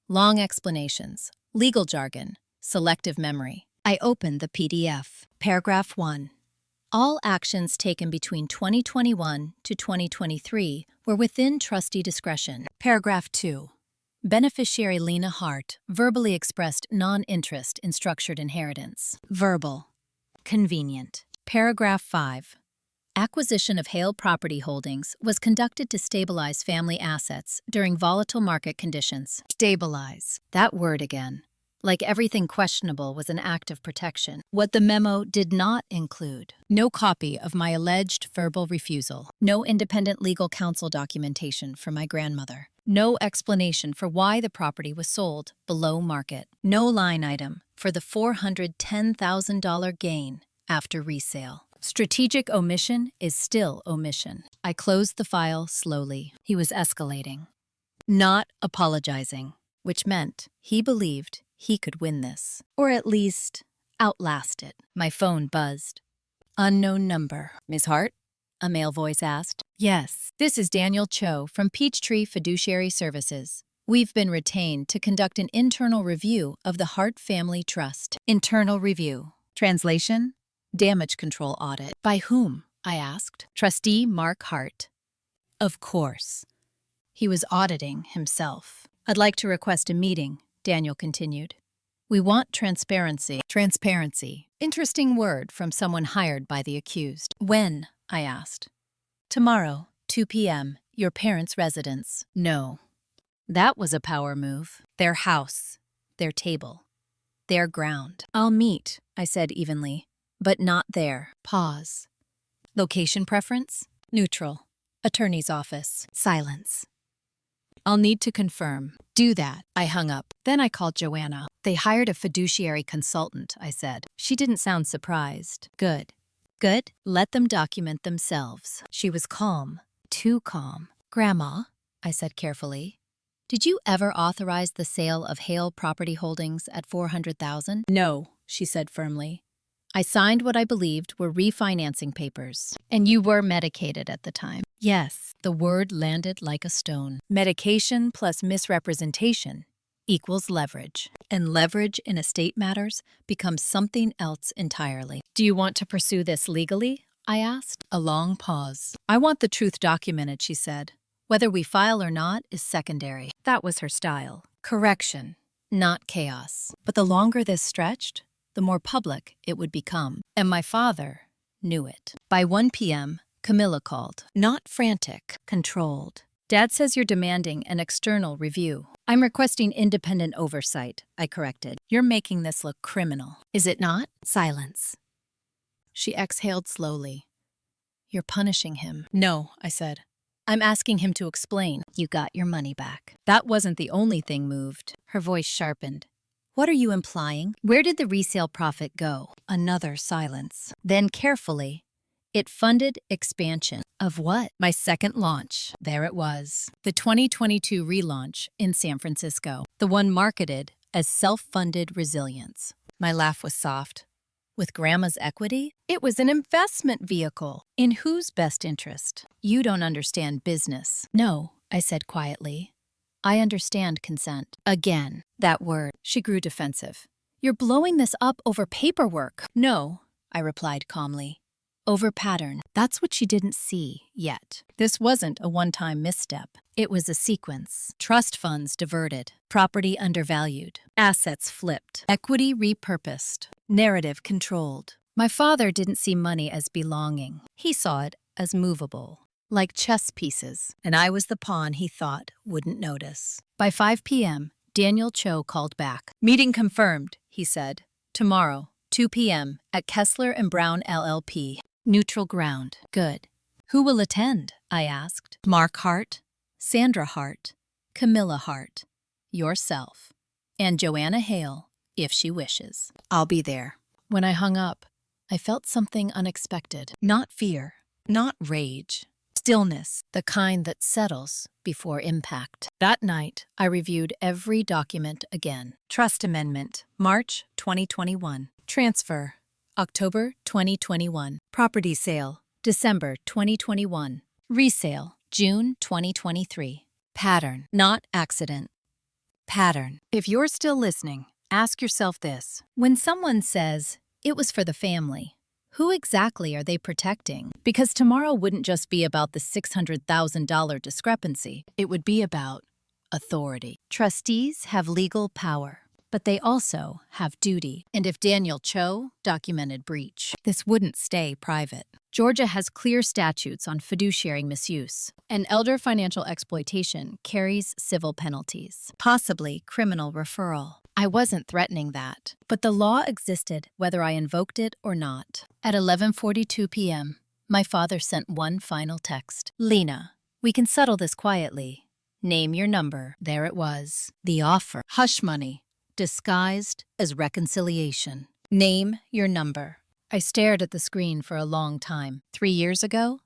Long explanations, legal jargon, selective memory. I opened the PDF. Paragraph 1. All actions taken between 2021 to 2023 were within trustee discretion. Paragraph 2. Beneficiary Lena Hart verbally expressed non-interest in structured inheritance. Verbal. Convenient. Paragraph 5. Acquisition of Hale property holdings was conducted to stabilize family assets during volatile market conditions. Stabilize. That word again. Like everything questionable was an act of protection. What the memo did not include: no copy of my alleged verbal refusal, no independent legal counsel documentation for my grandmother, no explanation for why the property was sold below market, no line item for the $410,000 gain after resale. Strategic omission is still omission. I closed the file slowly. He was escalating, not apologizing, which meant he believed he could win this, or at least outlast it. My phone buzzed. Unknown number. Ms. Hart? A male voice asked. Yes, this is Daniel Cho from Peachtree Fiduciary Services. We've been retained to conduct an internal review of the Hart Family Trust. Internal review. Translation? Damage control audit. By whom? I asked. Trustee Mark Hart. Of course. He was auditing himself. I'd like to request a meeting, Daniel continued. We want transparency. Transparency. Interesting word from someone hired by the accused. When? I asked. Tomorrow, 2 p.m., your parents' residence. No. That was a power move. Their house. Their table. Their ground. I'll meet, I said evenly. But not there. Pause. Location preference? Neutral. Attorney's office. Silence. I'll need to confirm. Do that. I hung up. Then I called Joanna. They hired a fiduciary consultant, I said. She didn't sound surprised. Good. Good? Let them document themselves. She was calm. Too calm. Grandma, I said carefully, did you ever authorize the sale of Hale property holdings at $400,000? No, she said firmly. I signed what I believed were refinancing papers. And you were medicated at the time. Yes, the word landed like a stone. Medication plus misrepresentation equals leverage. And leverage in estate matters becomes something else entirely. Do you want to pursue this legally? I asked. A long pause. I want the truth documented, she said. Whether we file or not is secondary. That was her style. Correction, not chaos. But the longer this stretched, the more public it would become. And my father knew it. By 1 p.m., Camilla called. Not frantic, controlled. Dad says you're demanding an external review. I'm requesting independent oversight, I corrected. You're making this look criminal. Is it not? Silence. She exhaled slowly. You're punishing him. No, I said. I'm asking him to explain. You got your money back. That wasn't the only thing moved. Her voice sharpened. What are you implying? Where did the resale profit go? Another silence. Then carefully, it funded expansion. Of what? My second launch. There it was. The 2022 relaunch in San Francisco. The one marketed as self-funded resilience. My laugh was soft. With Grandma's equity? It was an investment vehicle. In whose best interest? You don't understand business. No, I said quietly. I understand consent. Again, that word. She grew defensive. You're blowing this up over paperwork. No, I replied calmly. Over pattern. That's what she didn't see yet. This wasn't a one-time misstep. It was a sequence. Trust funds diverted. Property undervalued. Assets flipped. Equity repurposed. Narrative controlled. My father didn't see money as belonging. He saw it as movable. Like chess pieces, and I was the pawn he thought wouldn't notice. By 5 p.m., Daniel Cho called back. Meeting confirmed, he said. Tomorrow, 2 p.m. at Kessler and Brown LLP. Neutral ground. Good. Who will attend? I asked. Mark Hart, Sandra Hart, Camilla Hart, yourself, and Joanna Hale, if she wishes. I'll be there. When I hung up, I felt something unexpected. Not fear, not rage. Stillness, the kind that settles before impact. That night, I reviewed every document again. Trust Amendment, March 2021. Transfer, October 2021. Property sale, December 2021. Resale, June 2023. Pattern, not accident. Pattern. If you're still listening, ask yourself this. When someone says, "It was for the family," who exactly are they protecting? Because tomorrow wouldn't just be about the $600,000 discrepancy. It would be about authority. Trustees have legal power, but they also have duty. And if Daniel Cho documented breach, this wouldn't stay private. Georgia has clear statutes on fiduciary misuse, and elder financial exploitation carries civil penalties, possibly criminal referral. I wasn't threatening that, but the law existed whether I invoked it or not. At 11:42 p.m., my father sent one final text. Lena, we can settle this quietly. Name your number. There it was. The offer. Hush money, disguised as reconciliation. Name your number. I stared at the screen for a long time. 3 years ago,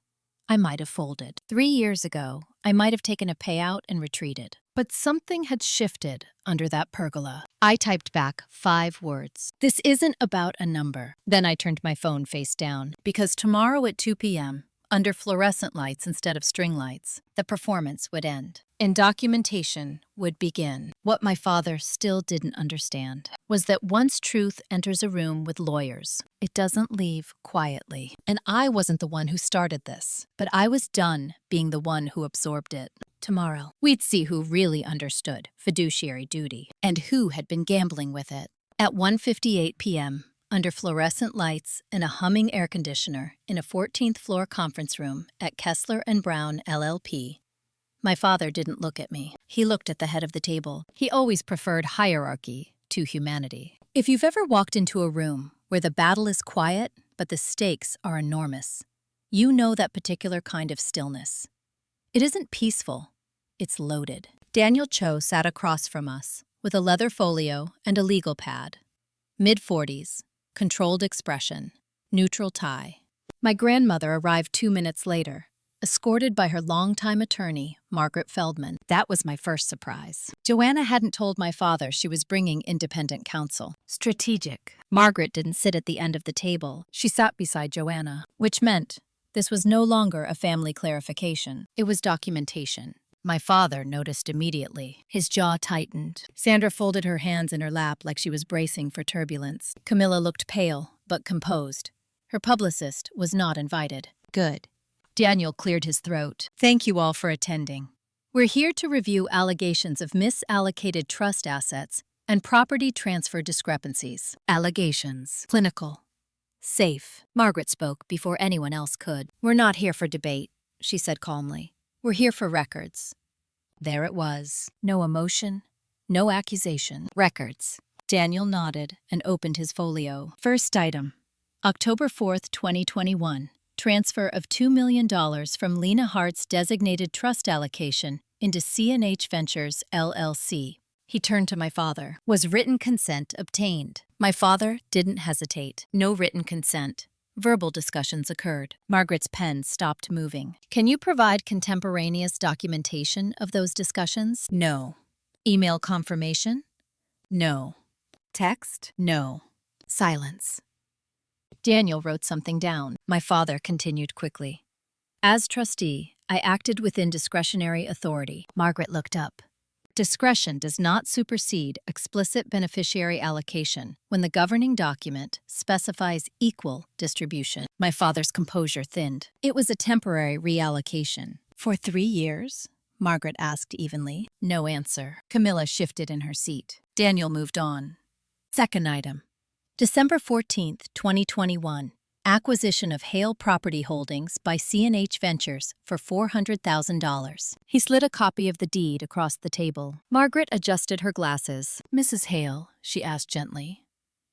I might have folded. 3 years ago, I might have taken a payout and retreated. But something had shifted under that pergola. I typed back 5 words. This isn't about a number. Then I turned my phone face down, because tomorrow at 2 p.m., under fluorescent lights instead of string lights, the performance would end, and documentation would begin. What my father still didn't understand was that once truth enters a room with lawyers, it doesn't leave quietly. And I wasn't the one who started this, but I was done being the one who absorbed it. Tomorrow, we'd see who really understood fiduciary duty and who had been gambling with it. At 1:58 p.m., under fluorescent lights and a humming air conditioner in a 14th floor conference room at Kessler and Brown LLP, my father didn't look at me. He looked at the head of the table. He always preferred hierarchy to humanity. If you've ever walked into a room where the battle is quiet but the stakes are enormous, you know that particular kind of stillness. It isn't peaceful, it's loaded. Daniel Cho sat across from us with a leather folio and a legal pad. Mid-40s, controlled expression, neutral tie. My grandmother arrived 2 minutes later, escorted by her longtime attorney, Margaret Feldman. That was my first surprise. Joanna hadn't told my father she was bringing independent counsel. Strategic. Margaret didn't sit at the end of the table. She sat beside Joanna, which meant this was no longer a family clarification. It was documentation. My father noticed immediately. His jaw tightened. Sandra folded her hands in her lap like she was bracing for turbulence. Camilla looked pale, but composed. Her publicist was not invited. Good. Daniel cleared his throat. Thank you all for attending. We're here to review allegations of misallocated trust assets and property transfer discrepancies. Allegations. Clinical. Safe. Margaret spoke before anyone else could. We're not here for debate, she said calmly. We're here for records. There it was. No emotion, no accusation. Records. Daniel nodded and opened his folio. First item. October 4th, 2021. Transfer of $2 million from Lena Hart's designated trust allocation into C&H Ventures, LLC. He turned to my father. Was written consent obtained? My father didn't hesitate. No written consent. Verbal discussions occurred. Margaret's pen stopped moving. Can you provide contemporaneous documentation of those discussions? No. Email confirmation? No. Text? No. Silence. Daniel wrote something down. My father continued quickly. As trustee, I acted within discretionary authority. Margaret looked up. Discretion does not supersede explicit beneficiary allocation when the governing document specifies equal distribution. My father's composure thinned. It was a temporary reallocation. For 3 years? Margaret asked evenly. No answer. Camilla shifted in her seat. Daniel moved on. Second item. December 14th, 2021. Acquisition of Hale Property Holdings by C&H Ventures for $400,000. He slid a copy of the deed across the table. Margaret adjusted her glasses. Mrs. Hale, she asked gently,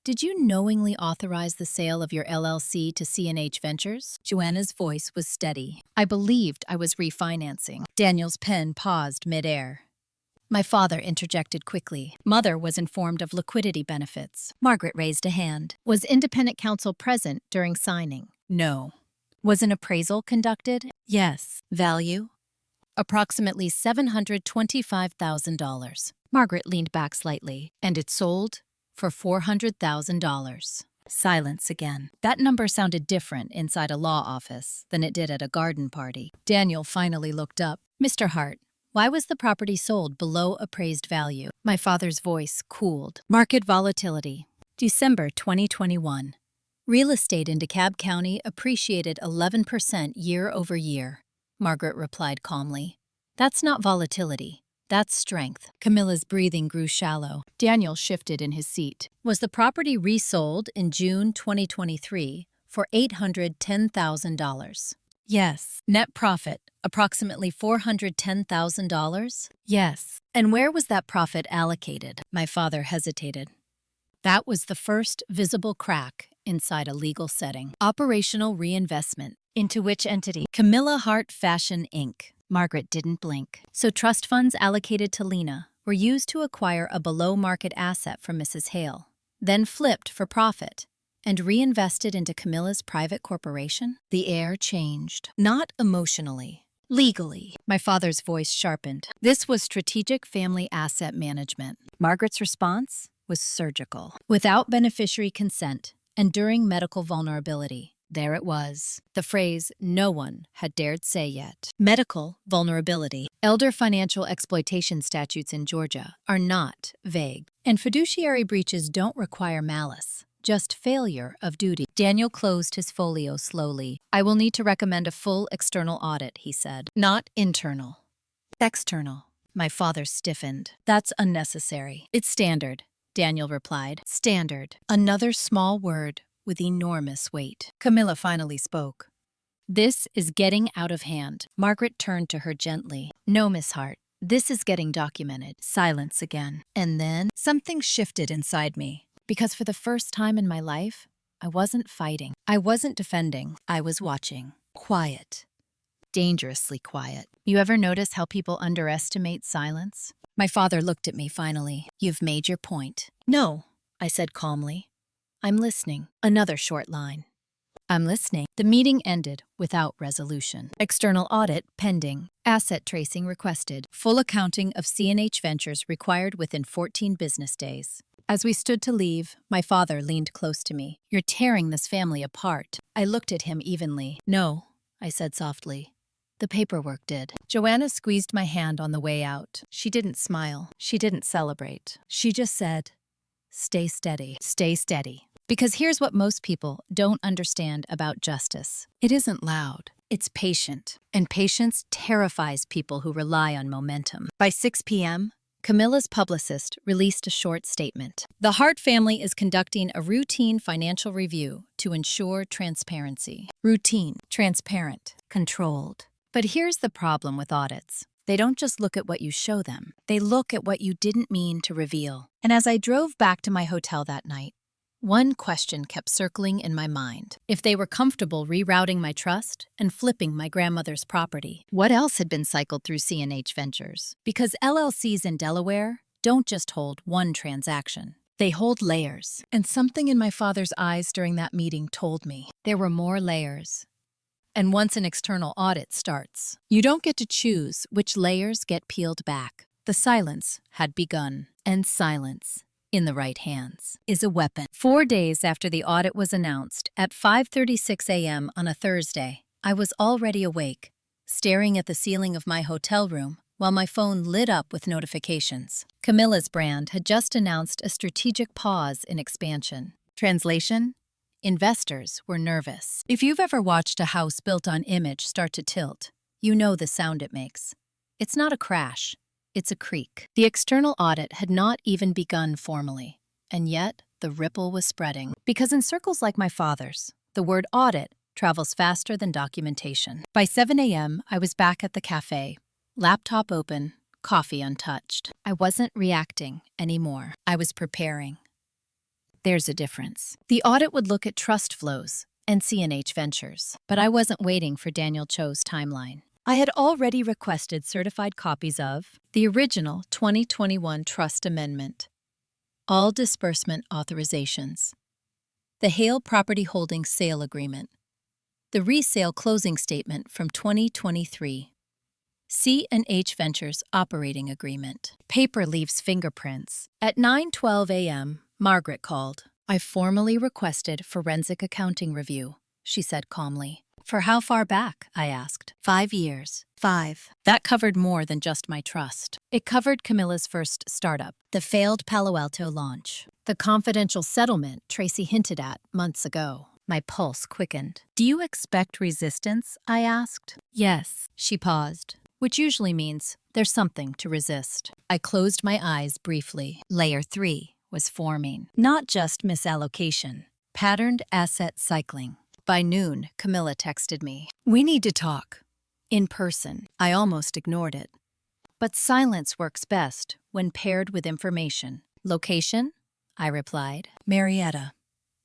Did you knowingly authorize the sale of your LLC to C&H Ventures? Joanna's voice was steady. I believed I was refinancing. Daniel's pen paused midair. My father interjected quickly. Mother was informed of liquidity benefits. Margaret raised a hand. Was independent counsel present during signing? No. Was an appraisal conducted? Yes. Value? Approximately $725,000. Margaret leaned back slightly. And it sold? For $400,000. Silence again. That number sounded different inside a law office than it did at a garden party. Daniel finally looked up. Mr. Hart, why was the property sold below appraised value? My father's voice cooled. Market volatility. December 2021. Real estate in DeKalb County appreciated 11% year over year. Margaret replied calmly. That's not volatility. That's strength. Camilla's breathing grew shallow. Daniel shifted in his seat. Was the property resold in June 2023 for $810,000? Yes. Net profit, approximately $410,000? Yes. And where was that profit allocated? My father hesitated. That was the first visible crack inside a legal setting. Operational reinvestment. Into which entity? Camilla Hart Fashion, Inc. Margaret didn't blink. So trust funds allocated to Lena were used to acquire a below-market asset from Mrs. Hale, then flipped for profit, and reinvested into Camilla's private corporation? The air changed. Not emotionally. Legally. My father's voice sharpened. This was strategic family asset management. Margaret's response was surgical. Without beneficiary consent and during medical vulnerability. There it was. The phrase no one had dared say yet. Medical vulnerability. Elder financial exploitation statutes in Georgia are not vague. And fiduciary breaches don't require malice, just failure of duty. Daniel closed his folio slowly. I will need to recommend a full external audit, he said. Not internal. External. My father stiffened. That's unnecessary. It's standard, Daniel replied. Standard. Another small word with enormous weight. Camilla finally spoke. This is getting out of hand. Margaret turned to her gently. No, Miss Hart. This is getting documented. Silence again. And then something shifted inside me. Because for the first time in my life, I wasn't fighting. I wasn't defending. I was watching. Quiet. Dangerously quiet. You ever notice how people underestimate silence? My father looked at me finally. You've made your point. No, I said calmly. I'm listening. Another short line. I'm listening. The meeting ended without resolution. External audit pending. Asset tracing requested. Full accounting of C&H Ventures required within 14 business days. As we stood to leave, my father leaned close to me. You're tearing this family apart. I looked at him evenly. No, I said softly. The paperwork did. Joanna squeezed my hand on the way out. She didn't smile. She didn't celebrate. She just said, stay steady. Stay steady. Because here's what most people don't understand about justice. It isn't loud. It's patient. And patience terrifies people who rely on momentum. By 6 p.m., Camilla's publicist released a short statement. The Hart family is conducting a routine financial review to ensure transparency. Routine, transparent, controlled. But here's the problem with audits. They don't just look at what you show them. They look at what you didn't mean to reveal. And as I drove back to my hotel that night, one question kept circling in my mind. If they were comfortable rerouting my trust and flipping my grandmother's property, what else had been cycled through C&H Ventures? Because LLCs in Delaware don't just hold one transaction. They hold layers. And something in my father's eyes during that meeting told me there were more layers. And once an external audit starts, you don't get to choose which layers get peeled back. The silence had begun. And silence, in the right hands, is a weapon. 4 days after the audit was announced, at 5:36 a.m. on a Thursday, I was already awake, staring at the ceiling of my hotel room while my phone lit up with notifications. Camilla's brand had just announced a strategic pause in expansion. Translation? Investors were nervous. If you've ever watched a house built on image start to tilt, you know the sound it makes. It's not a crash. It's a creak. The external audit had not even begun formally, and yet the ripple was spreading. Because in circles like my father's, the word audit travels faster than documentation. By 7 a.m., I was back at the cafe, laptop open, coffee untouched. I wasn't reacting anymore. I was preparing. There's a difference. The audit would look at trust flows and CNH Ventures, but I wasn't waiting for Daniel Cho's timeline. I had already requested certified copies of the original 2021 Trust Amendment, all disbursement authorizations, the Hale Property Holdings Sale Agreement, the Resale Closing Statement from 2023, C&H Ventures Operating Agreement. Paper leaves fingerprints. At 9:12 a.m., Margaret called. I formally requested forensic accounting review, she said calmly. For how far back? I asked. 5 years. 5. That covered more than just my trust. It covered Camilla's first startup, the failed Palo Alto launch, the confidential settlement Tracy hinted at months ago. My pulse quickened. Do you expect resistance? I asked. Yes. She paused, which usually means there's something to resist. I closed my eyes briefly. Layer 3 was forming. Not just misallocation, patterned asset cycling. By noon, Camilla texted me. We need to talk. In person. I almost ignored it. But silence works best when paired with information. Location? I replied. Marietta.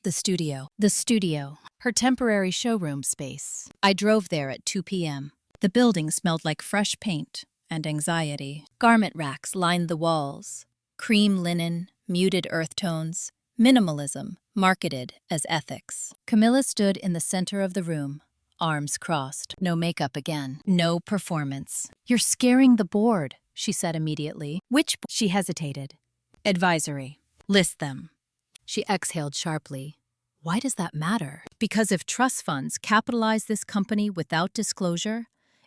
The studio. The studio. Her temporary showroom space. I drove there at 2 p.m. The building smelled like fresh paint and anxiety. Garment racks lined the walls. Cream linen, muted earth tones, minimalism marketed as ethics. Camilla stood in the center of the room, arms crossed. No makeup again. No performance. You're scaring the board, she said immediately. Which? She hesitated. Advisory. List them. She exhaled sharply. Why does that matter? Because if trust funds capitalize this company without disclosure,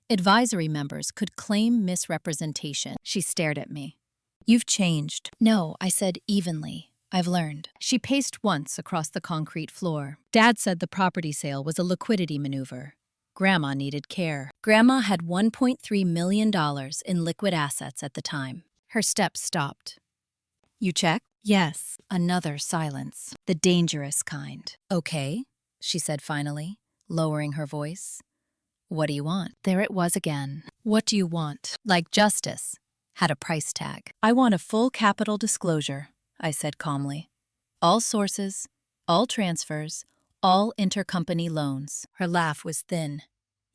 advisory members could claim misrepresentation. She stared at me. You've changed. No, I said evenly. I've learned. She paced once across the concrete floor. Dad said the property sale was a liquidity maneuver. Grandma needed care. Grandma had $1.3 million in liquid assets at the time. Her steps stopped. You checked? Yes. Another silence. The dangerous kind. Okay, she said finally, lowering her voice. What do you want? There it was again. What do you want? Like justice. Had a price tag. I want a full capital disclosure, I said calmly. All sources, all transfers, all intercompany loans. Her laugh was thin.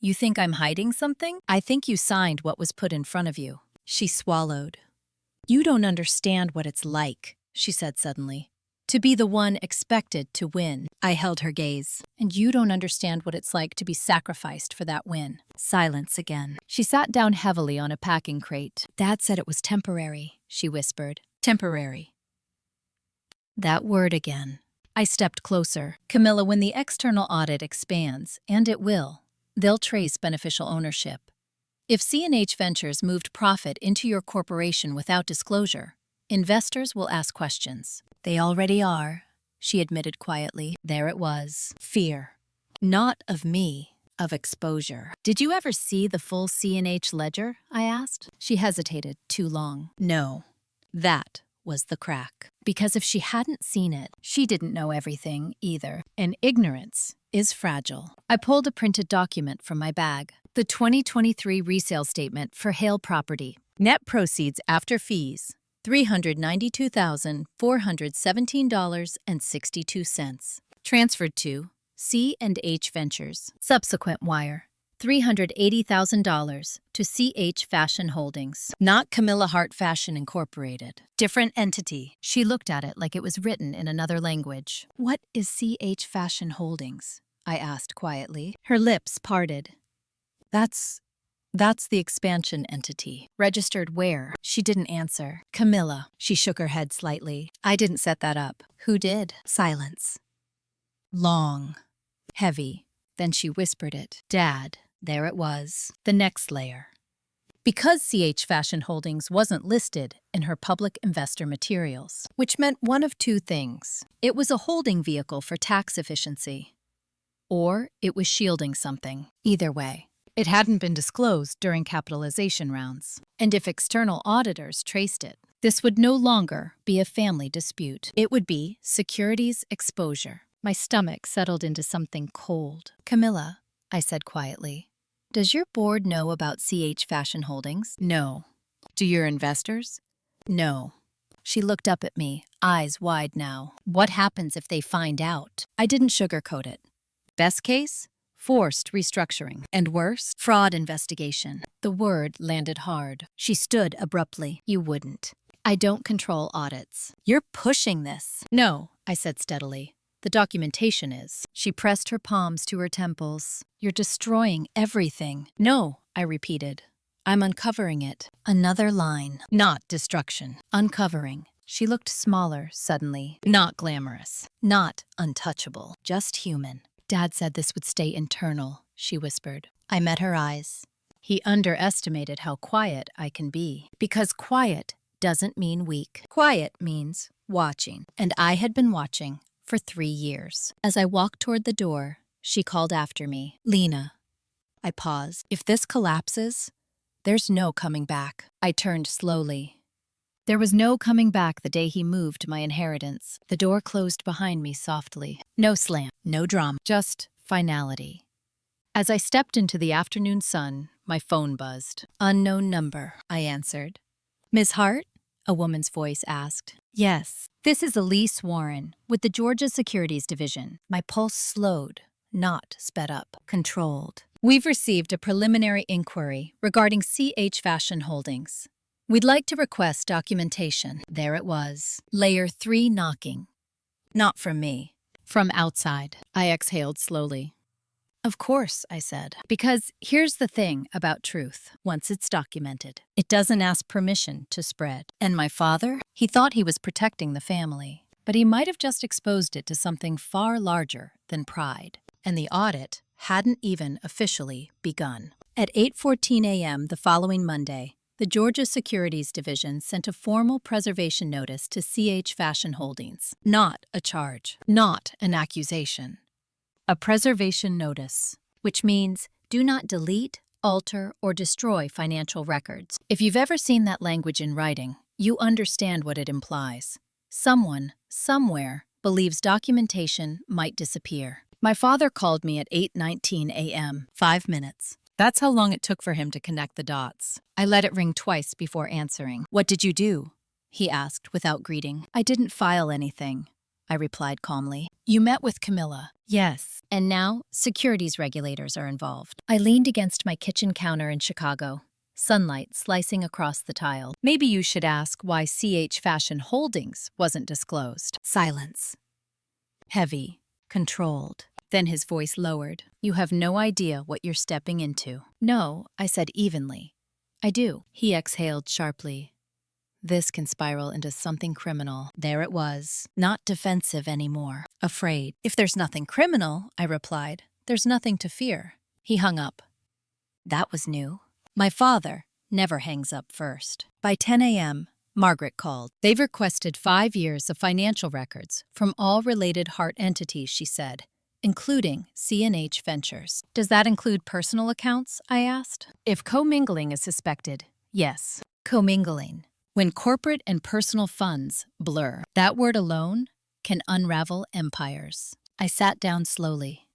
You think I'm hiding something? I think you signed what was put in front of you. She swallowed. You don't understand what it's like, she said suddenly. To be the one expected to win. I held her gaze. And you don't understand what it's like to be sacrificed for that win. Silence again. She sat down heavily on a packing crate. Dad said it was temporary, she whispered. Temporary. That word again. I stepped closer. Camilla, when the external audit expands, and it will, they'll trace beneficial ownership. If C&H Ventures moved profit into your corporation without disclosure, investors will ask questions. They already are, she admitted quietly. There it was. Fear. Not of me, of exposure. Did you ever see the full C&H ledger? I asked. She hesitated too long. No. That was the crack. Because if she hadn't seen it, she didn't know everything either. And ignorance is fragile. I pulled a printed document from my bag. The 2023 resale statement for Hale Property. Net proceeds after fees. $392,417.62. Transferred to C&H Ventures. Subsequent wire. $380,000 to CH Fashion Holdings. Not Camilla Hart Fashion Incorporated. Different entity. She looked at it like it was written in another language. What is CH Fashion Holdings? I asked quietly. Her lips parted. That's the expansion entity. Registered where? She didn't answer. Camilla. She shook her head slightly. I didn't set that up. Who did? Silence. Long. Heavy. Then she whispered it. Dad. There it was. The next layer. Because CH Fashion Holdings wasn't listed in her public investor materials, which meant one of two things. It was a holding vehicle for tax efficiency, or it was shielding something. Either way, it hadn't been disclosed during capitalization rounds. And if external auditors traced it, this would no longer be a family dispute. It would be securities exposure. My stomach settled into something cold. Camilla, I said quietly, does your board know about CH Fashion Holdings? No. Do your investors? No. She looked up at me, eyes wide now. What happens if they find out? I didn't sugarcoat it. Best case? Forced restructuring. And worse? Fraud investigation. The word landed hard. She stood abruptly. You wouldn't. I don't control audits. You're pushing this. No, I said steadily. The documentation is. She pressed her palms to her temples. You're destroying everything. No, I repeated. I'm uncovering it. Another line. Not destruction. Uncovering. She looked smaller suddenly. Not glamorous. Not untouchable. Just human. Dad said this would stay internal, she whispered. I met her eyes. He underestimated how quiet I can be. Because quiet doesn't mean weak. Quiet means watching. And I had been watching for 3 years. As I walked toward the door, she called after me. Lena. I paused. If this collapses, there's no coming back. I turned slowly. There was no coming back the day he moved my inheritance. The door closed behind me softly. No slam, no drama, just finality. As I stepped into the afternoon sun, my phone buzzed. Unknown number, I answered. Ms. Hart? A woman's voice asked. Yes. This is Elise Warren, with the Georgia Securities Division. My pulse slowed, not sped up, controlled. We've received a preliminary inquiry regarding CH Fashion Holdings. We'd like to request documentation. There it was. Layer 3 knocking. Not from me. From outside. I exhaled slowly. Of course, I said. Because here's the thing about truth. Once it's documented, it doesn't ask permission to spread. And my father? He thought he was protecting the family. But he might have just exposed it to something far larger than pride. And the audit hadn't even officially begun. At 8:14 a.m. the following Monday, the Georgia Securities Division sent a formal preservation notice to CH Fashion Holdings. Not a charge, not an accusation. A preservation notice, which means do not delete, alter, or destroy financial records. If you've ever seen that language in writing, you understand what it implies. Someone, somewhere, believes documentation might disappear. My father called me at 8:19 a.m., 5 minutes. That's how long it took for him to connect the dots. I let it ring twice before answering. What did you do? He asked without greeting. I didn't file anything, I replied calmly. You met with Camilla. Yes. And now, securities regulators are involved. I leaned against my kitchen counter in Chicago, sunlight slicing across the tile. Maybe you should ask why CH Fashion Holdings wasn't disclosed. Silence. Heavy, controlled. Then his voice lowered. You have no idea what you're stepping into. No, I said evenly. I do. He exhaled sharply. This can spiral into something criminal. There it was. Not defensive anymore. Afraid. If there's nothing criminal, I replied, there's nothing to fear. He hung up. That was new. My father never hangs up first. By 10 a.m., Margaret called. They've requested 5 years of financial records from all related Hart entities, she said, including C&H Ventures. Does that include personal accounts? I asked. If commingling is suspected, yes. Commingling. When corporate and personal funds blur, that word alone can unravel empires. I sat down slowly.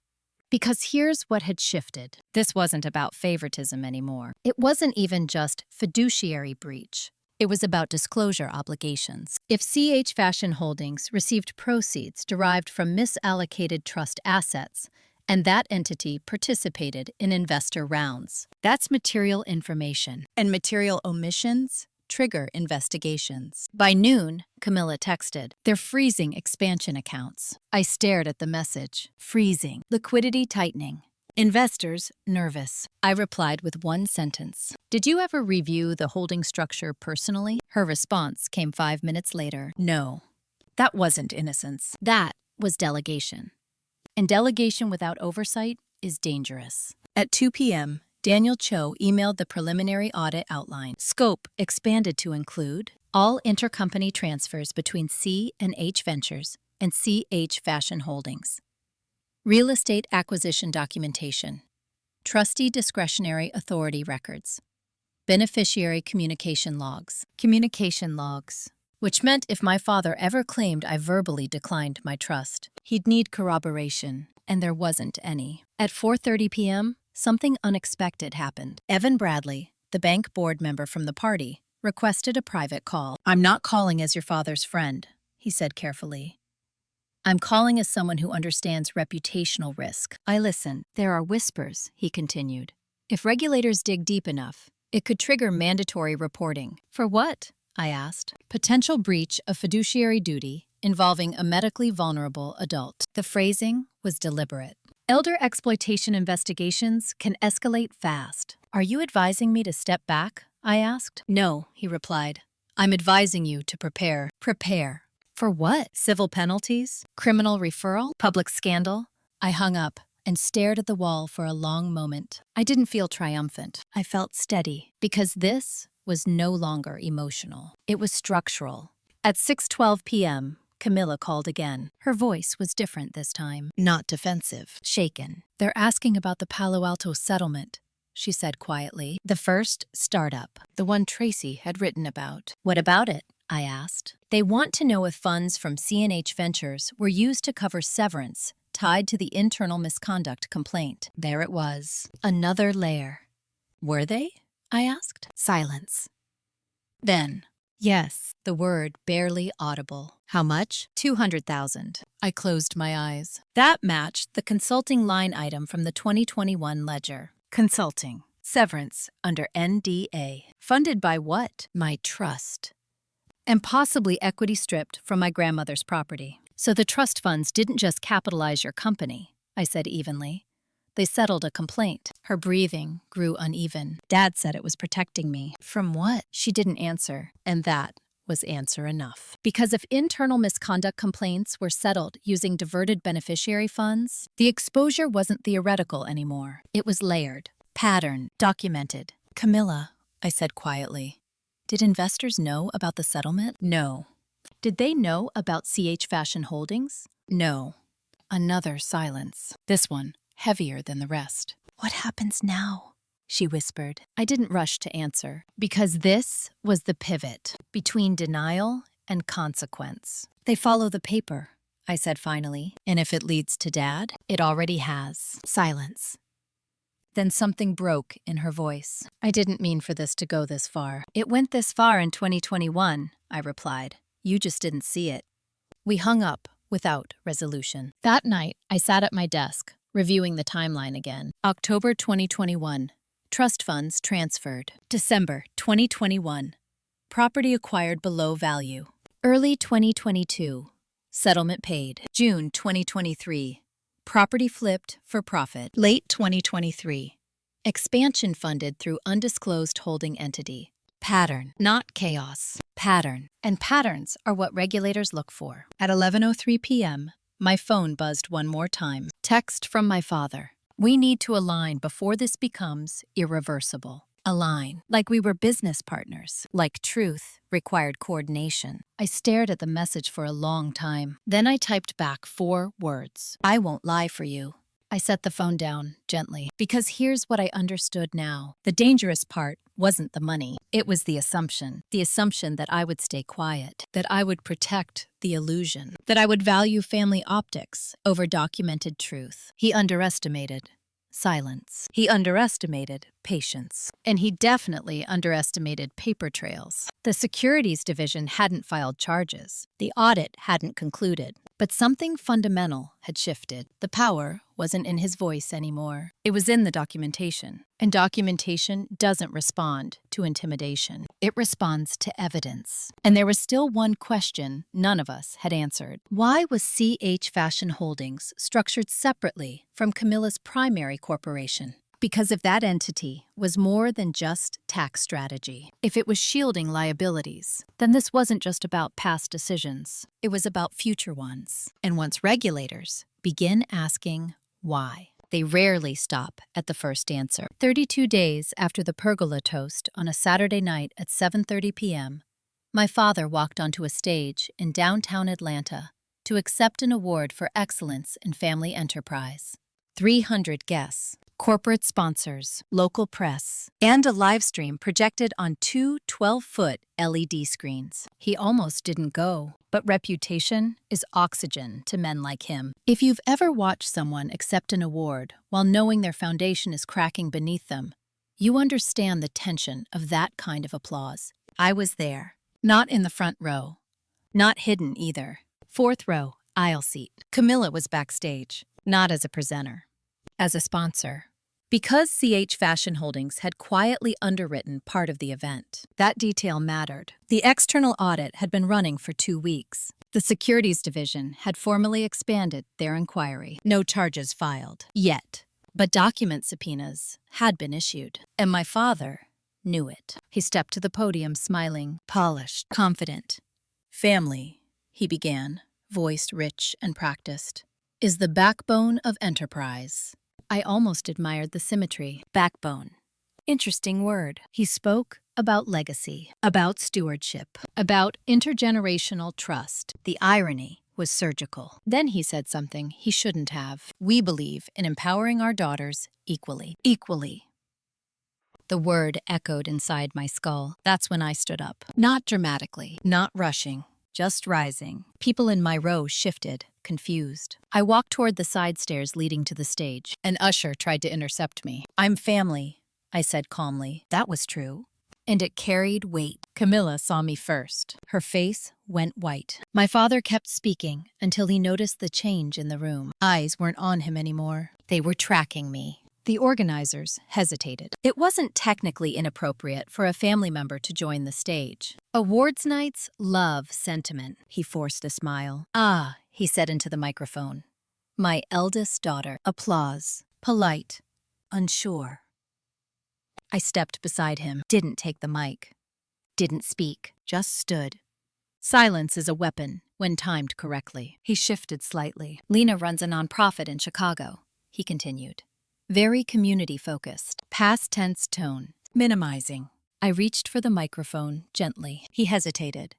Because here's what had shifted. This wasn't about favoritism anymore. It wasn't even just fiduciary breach. It was about disclosure obligations. If CH Fashion Holdings received proceeds derived from misallocated trust assets, and that entity participated in investor rounds, that's material information. And material omissions trigger investigations. By noon, Camilla texted, they're freezing expansion accounts. I stared at the message. Freezing. Liquidity tightening. Investors nervous. I replied with one sentence. Did you ever review the holding structure personally? Her response came 5 minutes later. No. That wasn't innocence. That was delegation. And delegation without oversight is dangerous. At 2 p.m., Daniel Cho emailed the preliminary audit outline. Scope expanded to include all intercompany transfers between C&H Ventures and CH Fashion Holdings. Real estate acquisition documentation. Trustee discretionary authority records. Beneficiary communication logs. Communication logs. Which meant if my father ever claimed I verbally declined my trust, he'd need corroboration, and there wasn't any. At 4:30 p.m., something unexpected happened. Evan Bradley, the bank board member from the party, requested a private call. "I'm not calling as your father's friend," he said carefully. "I'm calling as someone who understands reputational risk." I listened. "There are whispers," he continued. "If regulators dig deep enough, it could trigger mandatory reporting." "For what?" I asked. "Potential breach of fiduciary duty involving a medically vulnerable adult." The phrasing was deliberate. "Elder exploitation investigations can escalate fast." "Are you advising me to step back?" I asked. "No," he replied. "I'm advising you to prepare." Prepare. For what? Civil penalties? Criminal referral? Public scandal? I hung up and stared at the wall for a long moment. I didn't feel triumphant. I felt steady, because this was no longer emotional. It was structural. At 6:12 p.m., Camilla called again. Her voice was different this time. Not defensive. Shaken. "They're asking about the Palo Alto settlement," she said quietly. "The first startup. The one Tracy had written about." "What about it?" I asked. "They want to know if funds from C&H Ventures were used to cover severance tied to the internal misconduct complaint." There it was. Another layer. "Were they?" I asked. Silence. Then, "Yes," the word barely audible. "How much?" $200,000. I closed my eyes. That matched the consulting line item from the 2021 ledger. Consulting. Severance under NDA. Funded by what? My trust. And possibly equity stripped from my grandmother's property. "So the trust funds didn't just capitalize your company," I said evenly. "They settled a complaint." Her breathing grew uneven. "Dad said it was protecting me." "From what?" She didn't answer, and that was answer enough. Because if internal misconduct complaints were settled using diverted beneficiary funds, the exposure wasn't theoretical anymore. It was layered, patterned, documented. "Camilla," I said quietly, "did investors know about the settlement?" "No." "Did they know about CH Fashion Holdings?" "No." Another silence. This one heavier than the rest. "What happens now?" she whispered. I didn't rush to answer, because this was the pivot between denial and consequence. "They follow the paper," I said finally. "And if it leads to Dad, it already has." Silence. Then something broke in her voice. "I didn't mean for this to go this far." "It went this far in 2021, I replied. "You just didn't see it." We hung up without resolution. That night, I sat at my desk, reviewing the timeline again. October 2021. Trust funds transferred. December 2021. Property acquired below value. Early 2022. Settlement paid. June 2023. Property flipped for profit. Late 2023. Expansion funded through undisclosed holding entity. Pattern, not chaos. Pattern. And patterns are what regulators look for. At 11:03 p.m., my phone buzzed one more time. Text from my father. "We need to align before this becomes irreversible." Align. Like we were business partners. Like truth required coordination. I stared at the message for a long time. Then I typed back 4 words. "I won't lie for you." I set the phone down gently, because here's what I understood now. The dangerous part wasn't the money. It was the assumption that I would stay quiet, that I would protect the illusion, that I would value family optics over documented truth. He underestimated silence. He underestimated patience. And he definitely underestimated paper trails. The securities division hadn't filed charges. The audit hadn't concluded. But something fundamental had shifted. The power wasn't in his voice anymore. It was in the documentation. And documentation doesn't respond to intimidation. It responds to evidence. And there was still one question none of us had answered. Why was CH Fashion Holdings structured separately from Camilla's primary corporation? Because if that entity was more than just tax strategy, if it was shielding liabilities, then this wasn't just about past decisions. It was about future ones. And once regulators begin asking why, they rarely stop at the first answer. 32 days after the pergola toast on a Saturday night at 7:30 p.m., my father walked onto a stage in downtown Atlanta to accept an award for excellence in family enterprise. 300 guests, corporate sponsors, local press, and a live stream projected on 2 12-foot LED screens. He almost didn't go, but reputation is oxygen to men like him. If you've ever watched someone accept an award while knowing their foundation is cracking beneath them, you understand the tension of that kind of applause. I was there. Not in the front row. Not hidden either. Fourth row, aisle seat. Camilla was backstage, not as a presenter, as a sponsor. Because CH Fashion Holdings had quietly underwritten part of the event, that detail mattered. The external audit had been running for 2 weeks. The securities division had formally expanded their inquiry. No charges filed, yet. But document subpoenas had been issued, and my father knew it. He stepped to the podium smiling, polished, confident. Family, he began, voice rich and practiced, is the backbone of enterprise. I almost admired the symmetry. Backbone. Interesting word. He spoke about legacy, about stewardship, about intergenerational trust. The irony was surgical. Then he said something he shouldn't have. We believe in empowering our daughters equally. Equally. The word echoed inside my skull. That's when I stood up. Not dramatically, not rushing, just rising. People in my row shifted, confused. I walked toward the side stairs leading to the stage. An usher tried to intercept me. I'm family, I said calmly. That was true. And it carried weight. Camilla saw me first. Her face went white. My father kept speaking until he noticed the change in the room. Eyes weren't on him anymore. They were tracking me. The organizers hesitated. It wasn't technically inappropriate for a family member to join the stage. Awards nights love sentiment. He forced a smile. Ah, he said into the microphone. My eldest daughter. Applause. Polite. Unsure. I stepped beside him, didn't take the mic, didn't speak, just stood. Silence is a weapon when timed correctly. He shifted slightly. Lena runs a nonprofit in Chicago, he continued. Very community-focused, past tense tone, minimizing. I reached for the microphone gently. He hesitated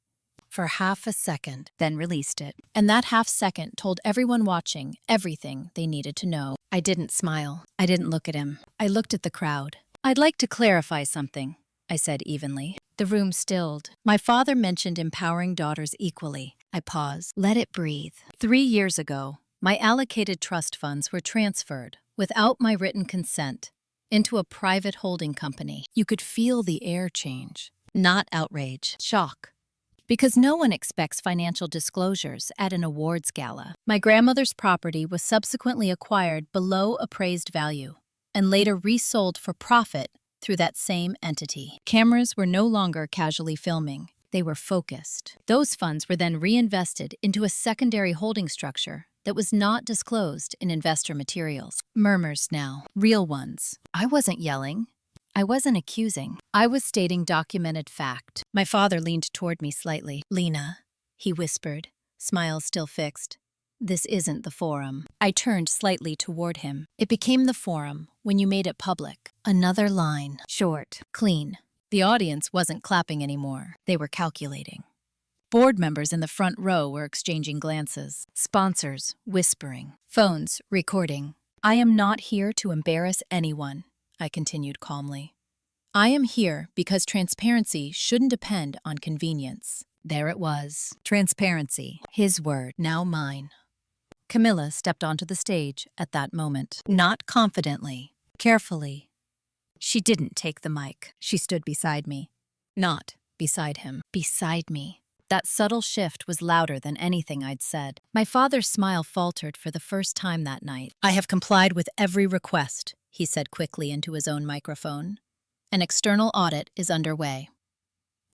for half a second, then released it. And that half second told everyone watching everything they needed to know. I didn't smile. I didn't look at him. I looked at the crowd. I'd like to clarify something, I said evenly. The room stilled. My father mentioned empowering daughters equally. I paused. Let it breathe. 3 years ago, my allocated trust funds were transferred, without my written consent, into a private holding company. You could feel the air change. Not outrage, shock. Because no one expects financial disclosures at an awards gala. My grandmother's property was subsequently acquired below appraised value, and later resold for profit through that same entity. Cameras were no longer casually filming. They were focused. Those funds were then reinvested into a secondary holding structure that was not disclosed in investor materials. Murmurs now, real ones. I wasn't yelling. I wasn't accusing. I was stating documented fact. My father leaned toward me slightly. Lena, he whispered, smile still fixed. This isn't the forum. I turned slightly toward him. It became the forum when you made it public. Another line. Short. Clean. The audience wasn't clapping anymore. They were calculating. Board members in the front row were exchanging glances. Sponsors whispering. Phones recording. I am not here to embarrass anyone, I continued calmly. I am here because transparency shouldn't depend on convenience. There it was. Transparency. His word, now mine. Camilla stepped onto the stage at that moment. Not confidently, carefully. She didn't take the mic. She stood beside me. Not beside him. Beside me. That subtle shift was louder than anything I'd said. My father's smile faltered for the first time that night. I have complied with every request, he said quickly into his own microphone. An external audit is underway.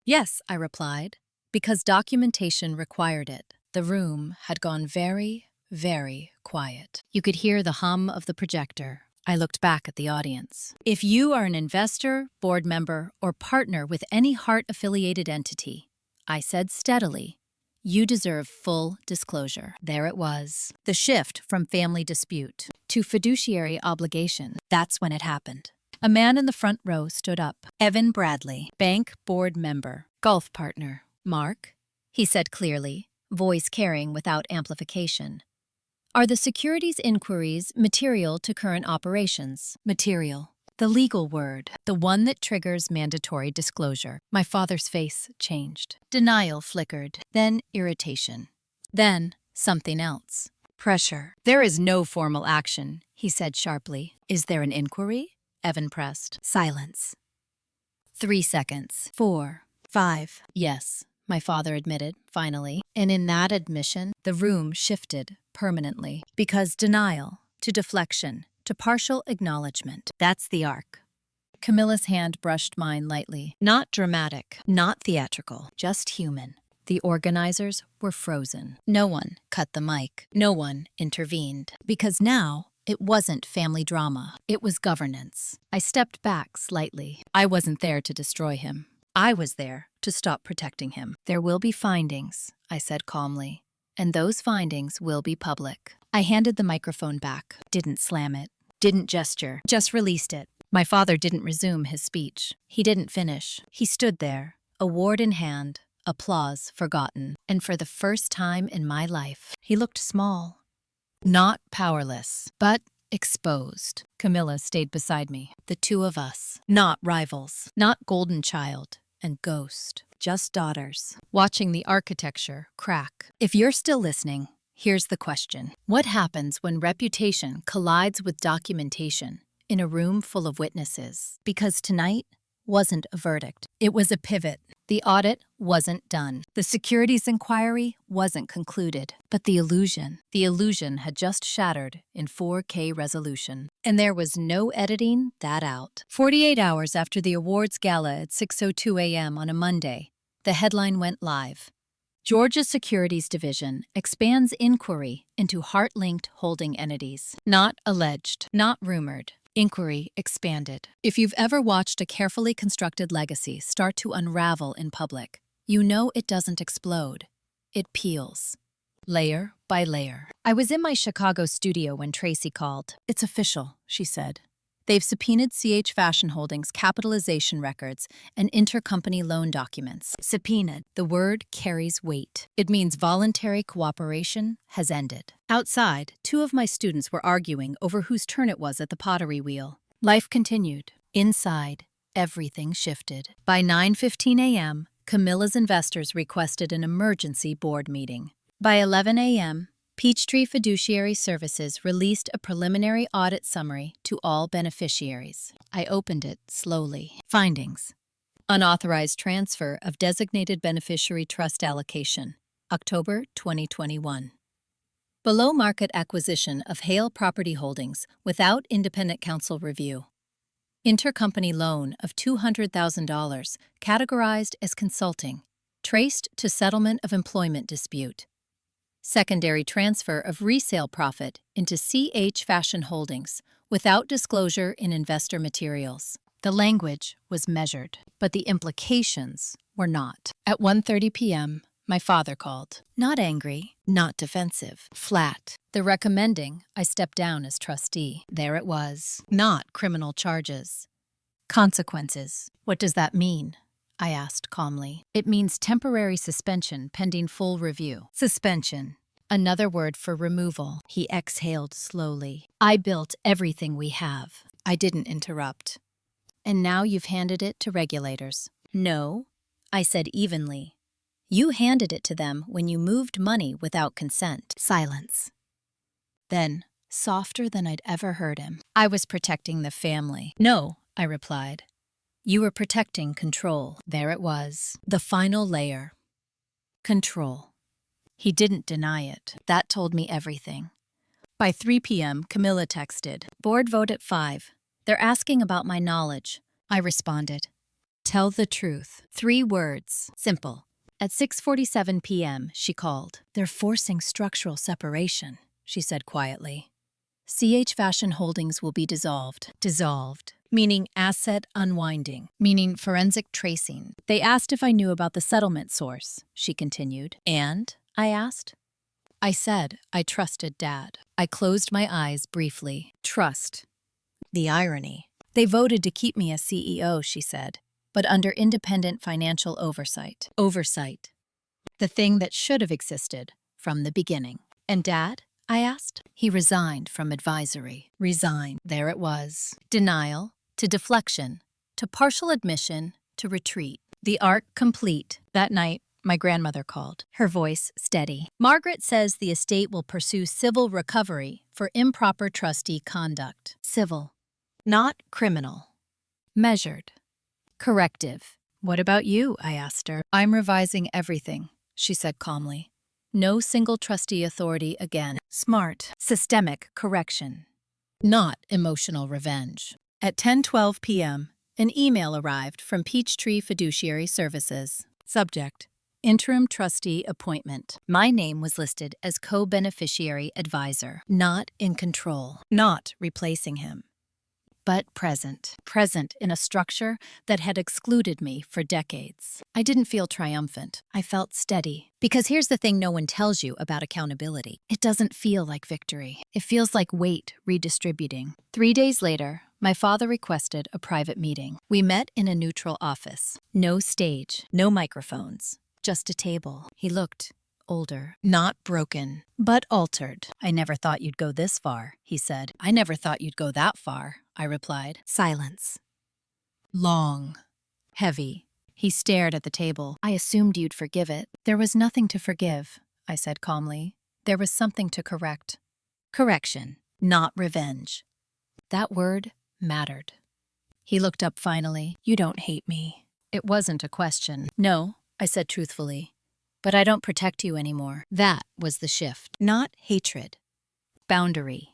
Yes, I replied, because documentation required it. The room had gone very, very quiet. You could hear the hum of the projector. I looked back at the audience. If you are an investor, board member, or partner with any Hart-affiliated entity, I said steadily, you deserve full disclosure. There it was. The shift from family dispute to fiduciary obligation. That's when it happened. A man in the front row stood up. Evan Bradley, bank board member, golf partner. Mark, he said clearly, voice carrying without amplification. Are the securities inquiries material to current operations? Material. The legal word, the one that triggers mandatory disclosure. My father's face changed. Denial flickered, then irritation. Then something else. Pressure. There is no formal action, he said sharply. Is there an inquiry? Evan pressed. Silence. 3 seconds. 4. 5. Yes, my father admitted, finally. And in that admission, the room shifted permanently. Because denial to deflection to partial acknowledgement. That's the arc. Camilla's hand brushed mine lightly. Not dramatic, not theatrical, just human. The organizers were frozen. No one cut the mic. No one intervened. Because now, it wasn't family drama. It was governance. I stepped back slightly. I wasn't there to destroy him. I was there to stop protecting him. There will be findings, I said calmly, and those findings will be public. I handed the microphone back, didn't slam it, didn't gesture, just released it. My father didn't resume his speech. He didn't finish. He stood there, award in hand, applause forgotten. And for the first time in my life, he looked small. Not powerless, but exposed. Camilla stayed beside me, the two of us. Not rivals, not golden child and ghost, just daughters, watching the architecture crack. If you're still listening, here's the question. What happens when reputation collides with documentation in a room full of witnesses? Because tonight wasn't a verdict. It was a pivot. The audit wasn't done. The securities inquiry wasn't concluded. But the illusion had just shattered in 4K resolution. And there was no editing that out. 48 hours after the awards gala at 6:02 a.m. on a Monday, the headline went live. Georgia Securities Division expands inquiry into heart-linked holding entities. Not alleged, not rumored. Inquiry expanded. If you've ever watched a carefully constructed legacy start to unravel in public, you know it doesn't explode. It peels, layer by layer. I was in my Chicago studio when Tracy called. It's official, she said. They've subpoenaed CH Fashion Holdings' capitalization records and intercompany loan documents. Subpoenaed. The word carries weight. It means voluntary cooperation has ended. Outside, two of my students were arguing over whose turn it was at the pottery wheel. Life continued. Inside, everything shifted. By 9:15 a.m., Camilla's investors requested an emergency board meeting. By 11 a.m., Peachtree Fiduciary Services released a preliminary audit summary to all beneficiaries. I opened it slowly. Findings. Unauthorized transfer of designated beneficiary trust allocation, October 2021. Below-market acquisition of Hale Property Holdings without independent counsel review. Intercompany loan of $200,000 categorized as consulting, traced to settlement of employment dispute. Secondary transfer of resale profit into CH Fashion Holdings without disclosure in investor materials. The language was measured, but the implications were not. At 1:30 p.m., my father called. Not angry, not defensive, flat. The recommending I step down as trustee. There it was. Not criminal charges. Consequences. What does that mean? I asked calmly. It means temporary suspension pending full review. Suspension. Another word for removal. He exhaled slowly. I built everything we have. I didn't interrupt. And now you've handed it to regulators. No, I said evenly. You handed it to them when you moved money without consent. Silence. Then, softer than I'd ever heard him, I was protecting the family. No, I replied. You were protecting control. There it was. The final layer. Control. He didn't deny it. That told me everything. By 3 p.m., Camilla texted. Board vote at 5. They're asking about my knowledge. I responded. Tell the truth. 3 words. Simple. At 6:47 p.m., she called. They're forcing structural separation, she said quietly. CH Fashion Holdings will be dissolved. Dissolved. Meaning asset unwinding, meaning forensic tracing. They asked if I knew about the settlement source, she continued. And? I asked. I said I trusted Dad. I closed my eyes briefly. Trust. The irony. They voted to keep me as CEO, she said, but under independent financial oversight. Oversight. The thing that should have existed from the beginning. And Dad? I asked. He resigned from advisory. Resigned. There it was. Denial. To deflection, to partial admission, to retreat. The arc complete. That night, my grandmother called, her voice steady. Margaret says the estate will pursue civil recovery for improper trustee conduct. Civil, not criminal. Measured. Corrective. What about you? I asked her. I'm revising everything, she said calmly. No single trustee authority again. Smart, systemic correction, not emotional revenge. At 10:12 p.m., an email arrived from Peachtree Fiduciary Services. Subject: Interim Trustee Appointment. My name was listed as co-beneficiary advisor, not in control, not replacing him, but present. Present in a structure that had excluded me for decades. I didn't feel triumphant. I felt steady. Because here's the thing no one tells you about accountability. It doesn't feel like victory. It feels like weight redistributing. 3 days later, my father requested a private meeting. We met in a neutral office. No stage, no microphones, just a table. He looked older, not broken, but altered. I never thought you'd go this far, he said. I never thought you'd go that far, I replied. Silence. Long. Heavy. He stared at the table. I assumed you'd forgive it. There was nothing to forgive, I said calmly. There was something to correct. Correction, not revenge. That word mattered. He looked up finally. You don't hate me. It wasn't a question. No, I said truthfully. But I don't protect you anymore. That was the shift. Not hatred. Boundary.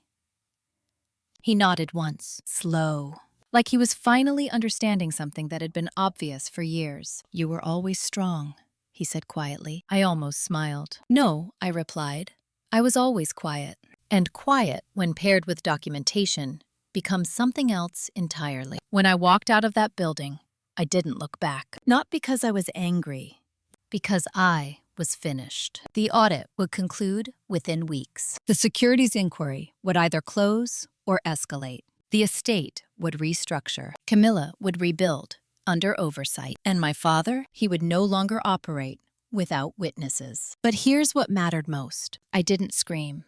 He nodded once, slow, like he was finally understanding something that had been obvious for years. You were always strong, he said quietly. I almost smiled. No, I replied. I was always quiet. And quiet, when paired with documentation, becomes something else entirely. When I walked out of that building, I didn't look back. Not because I was angry, because I was finished. The audit would conclude within weeks. The securities inquiry would either close or escalate. The estate would restructure. Camilla would rebuild under oversight. And my father, he would no longer operate without witnesses. But here's what mattered most. I didn't scream.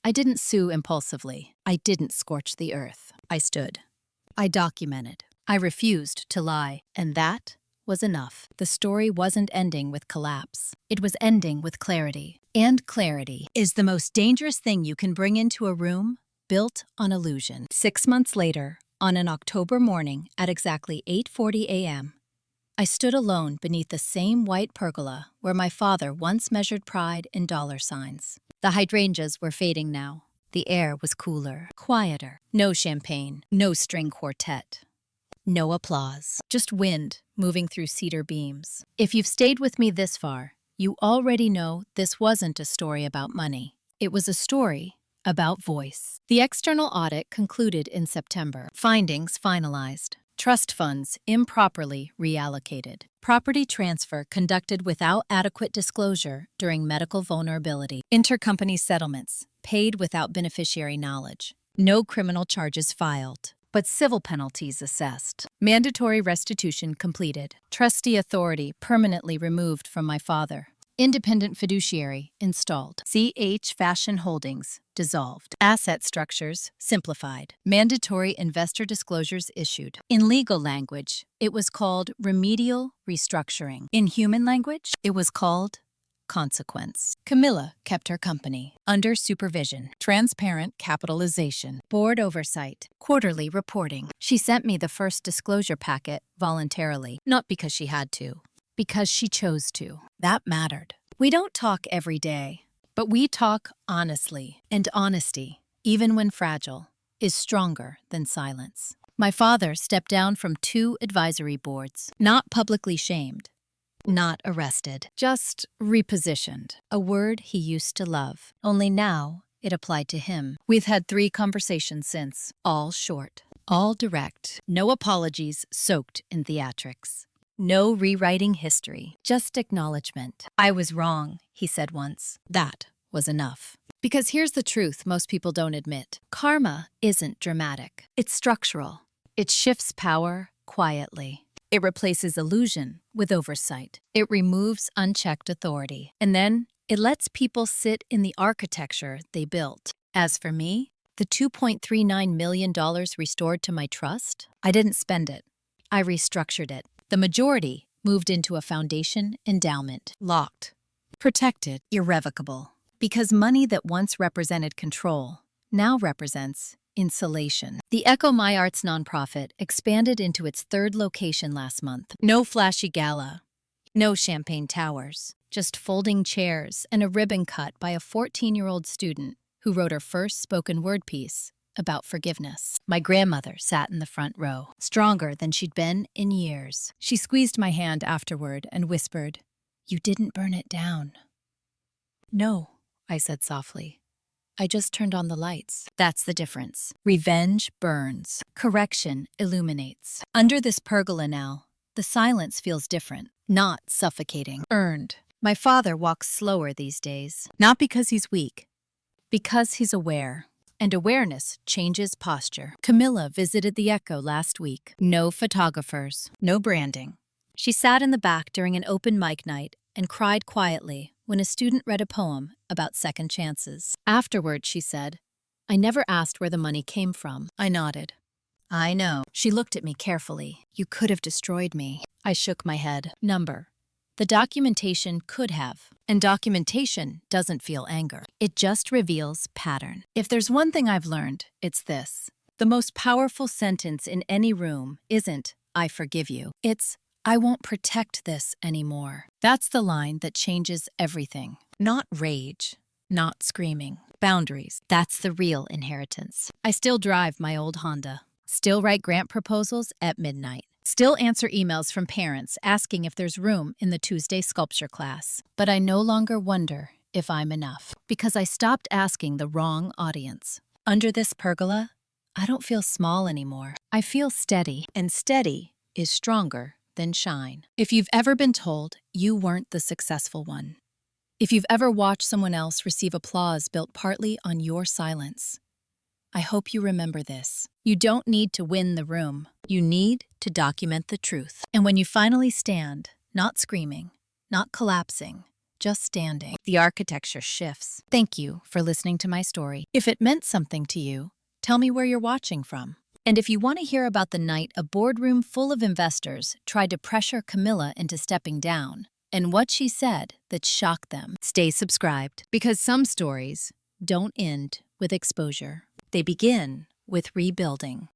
I didn't sue impulsively. I didn't scorch the earth. I stood. I documented. I refused to lie. And that was enough. The story wasn't ending with collapse. It was ending with clarity. And clarity is the most dangerous thing you can bring into a room built on illusion. 6 months later, on an October morning at exactly 8:40 a.m., I stood alone beneath the same white pergola where my father once measured pride in dollar signs. The hydrangeas were fading now. The air was cooler, quieter. No champagne, no string quartet. No applause, just wind moving through cedar beams. If you've stayed with me this far, you already know this wasn't a story about money. It was a story about voice. The external audit concluded in September. Findings finalized. Trust funds improperly reallocated. Property transfer conducted without adequate disclosure during medical vulnerability. Intercompany settlements paid without beneficiary knowledge. No criminal charges filed, but civil penalties assessed. Mandatory restitution completed. Trustee authority permanently removed from my father. Independent fiduciary installed. CH Fashion Holdings dissolved. Asset structures simplified. Mandatory investor disclosures issued. In legal language, it was called remedial restructuring. In human language, it was called consequence. Camilla kept her company under supervision. Transparent capitalization. Board oversight. Quarterly reporting. She sent me the first disclosure packet voluntarily, not because she had to. Because she chose to. That mattered. We don't talk every day, but we talk honestly. And honesty, even when fragile, is stronger than silence. My father stepped down from 2 advisory boards, not publicly shamed, not arrested, just repositioned. A word he used to love. Only now it applied to him. We've had 3 conversations since, all short, all direct. No apologies soaked in theatrics. No rewriting history, just acknowledgement. I was wrong, he said once. That was enough. Because here's the truth most people don't admit. Karma isn't dramatic. It's structural. It shifts power quietly. It replaces illusion with oversight. It removes unchecked authority. And then it lets people sit in the architecture they built. As for me, the $2.39 million restored to my trust, I didn't spend it. I restructured it. The majority moved into a foundation endowment, locked, protected, irrevocable. Because money that once represented control now represents insulation. The Echo My Arts nonprofit expanded into its third location last month. No flashy gala, no champagne towers, just folding chairs and a ribbon cut by a 14-year-old student who wrote her first spoken word piece about forgiveness. My grandmother sat in the front row, stronger than she'd been in years. She squeezed my hand afterward and whispered, "You didn't burn it down." "No," I said softly. "I just turned on the lights." That's the difference. Revenge burns. Correction illuminates. Under this pergola now, the silence feels different, not suffocating. Earned. My father walks slower these days, not because he's weak, because he's aware. And awareness changes posture. Camilla visited the Echo last week. No photographers, no branding. She sat in the back during an open mic night and cried quietly when a student read a poem about second chances. Afterward, she said, "I never asked where the money came from." I nodded. "I know." She looked at me carefully. "You could have destroyed me." I shook my head. Number. The documentation could have. And documentation doesn't feel anger. It just reveals pattern. If there's one thing I've learned, it's this. The most powerful sentence in any room isn't, "I forgive you." It's, "I won't protect this anymore." That's the line that changes everything. Not rage, not screaming. Boundaries. That's the real inheritance. I still drive my old Honda. Still write grant proposals at midnight. Still answer emails from parents asking if there's room in the Tuesday sculpture class. But I no longer wonder if I'm enough, because I stopped asking the wrong audience. Under this pergola, I don't feel small anymore. I feel steady, and steady is stronger than shine. If you've ever been told you weren't the successful one, if you've ever watched someone else receive applause built partly on your silence, I hope you remember this. You don't need to win the room. You need to document the truth. And when you finally stand, not screaming, not collapsing, just standing, the architecture shifts. Thank you for listening to my story. If it meant something to you, tell me where you're watching from. And if you want to hear about the night a boardroom full of investors tried to pressure Camilla into stepping down, and what she said that shocked them, stay subscribed. Because some stories don't end with exposure. They begin with rebuilding.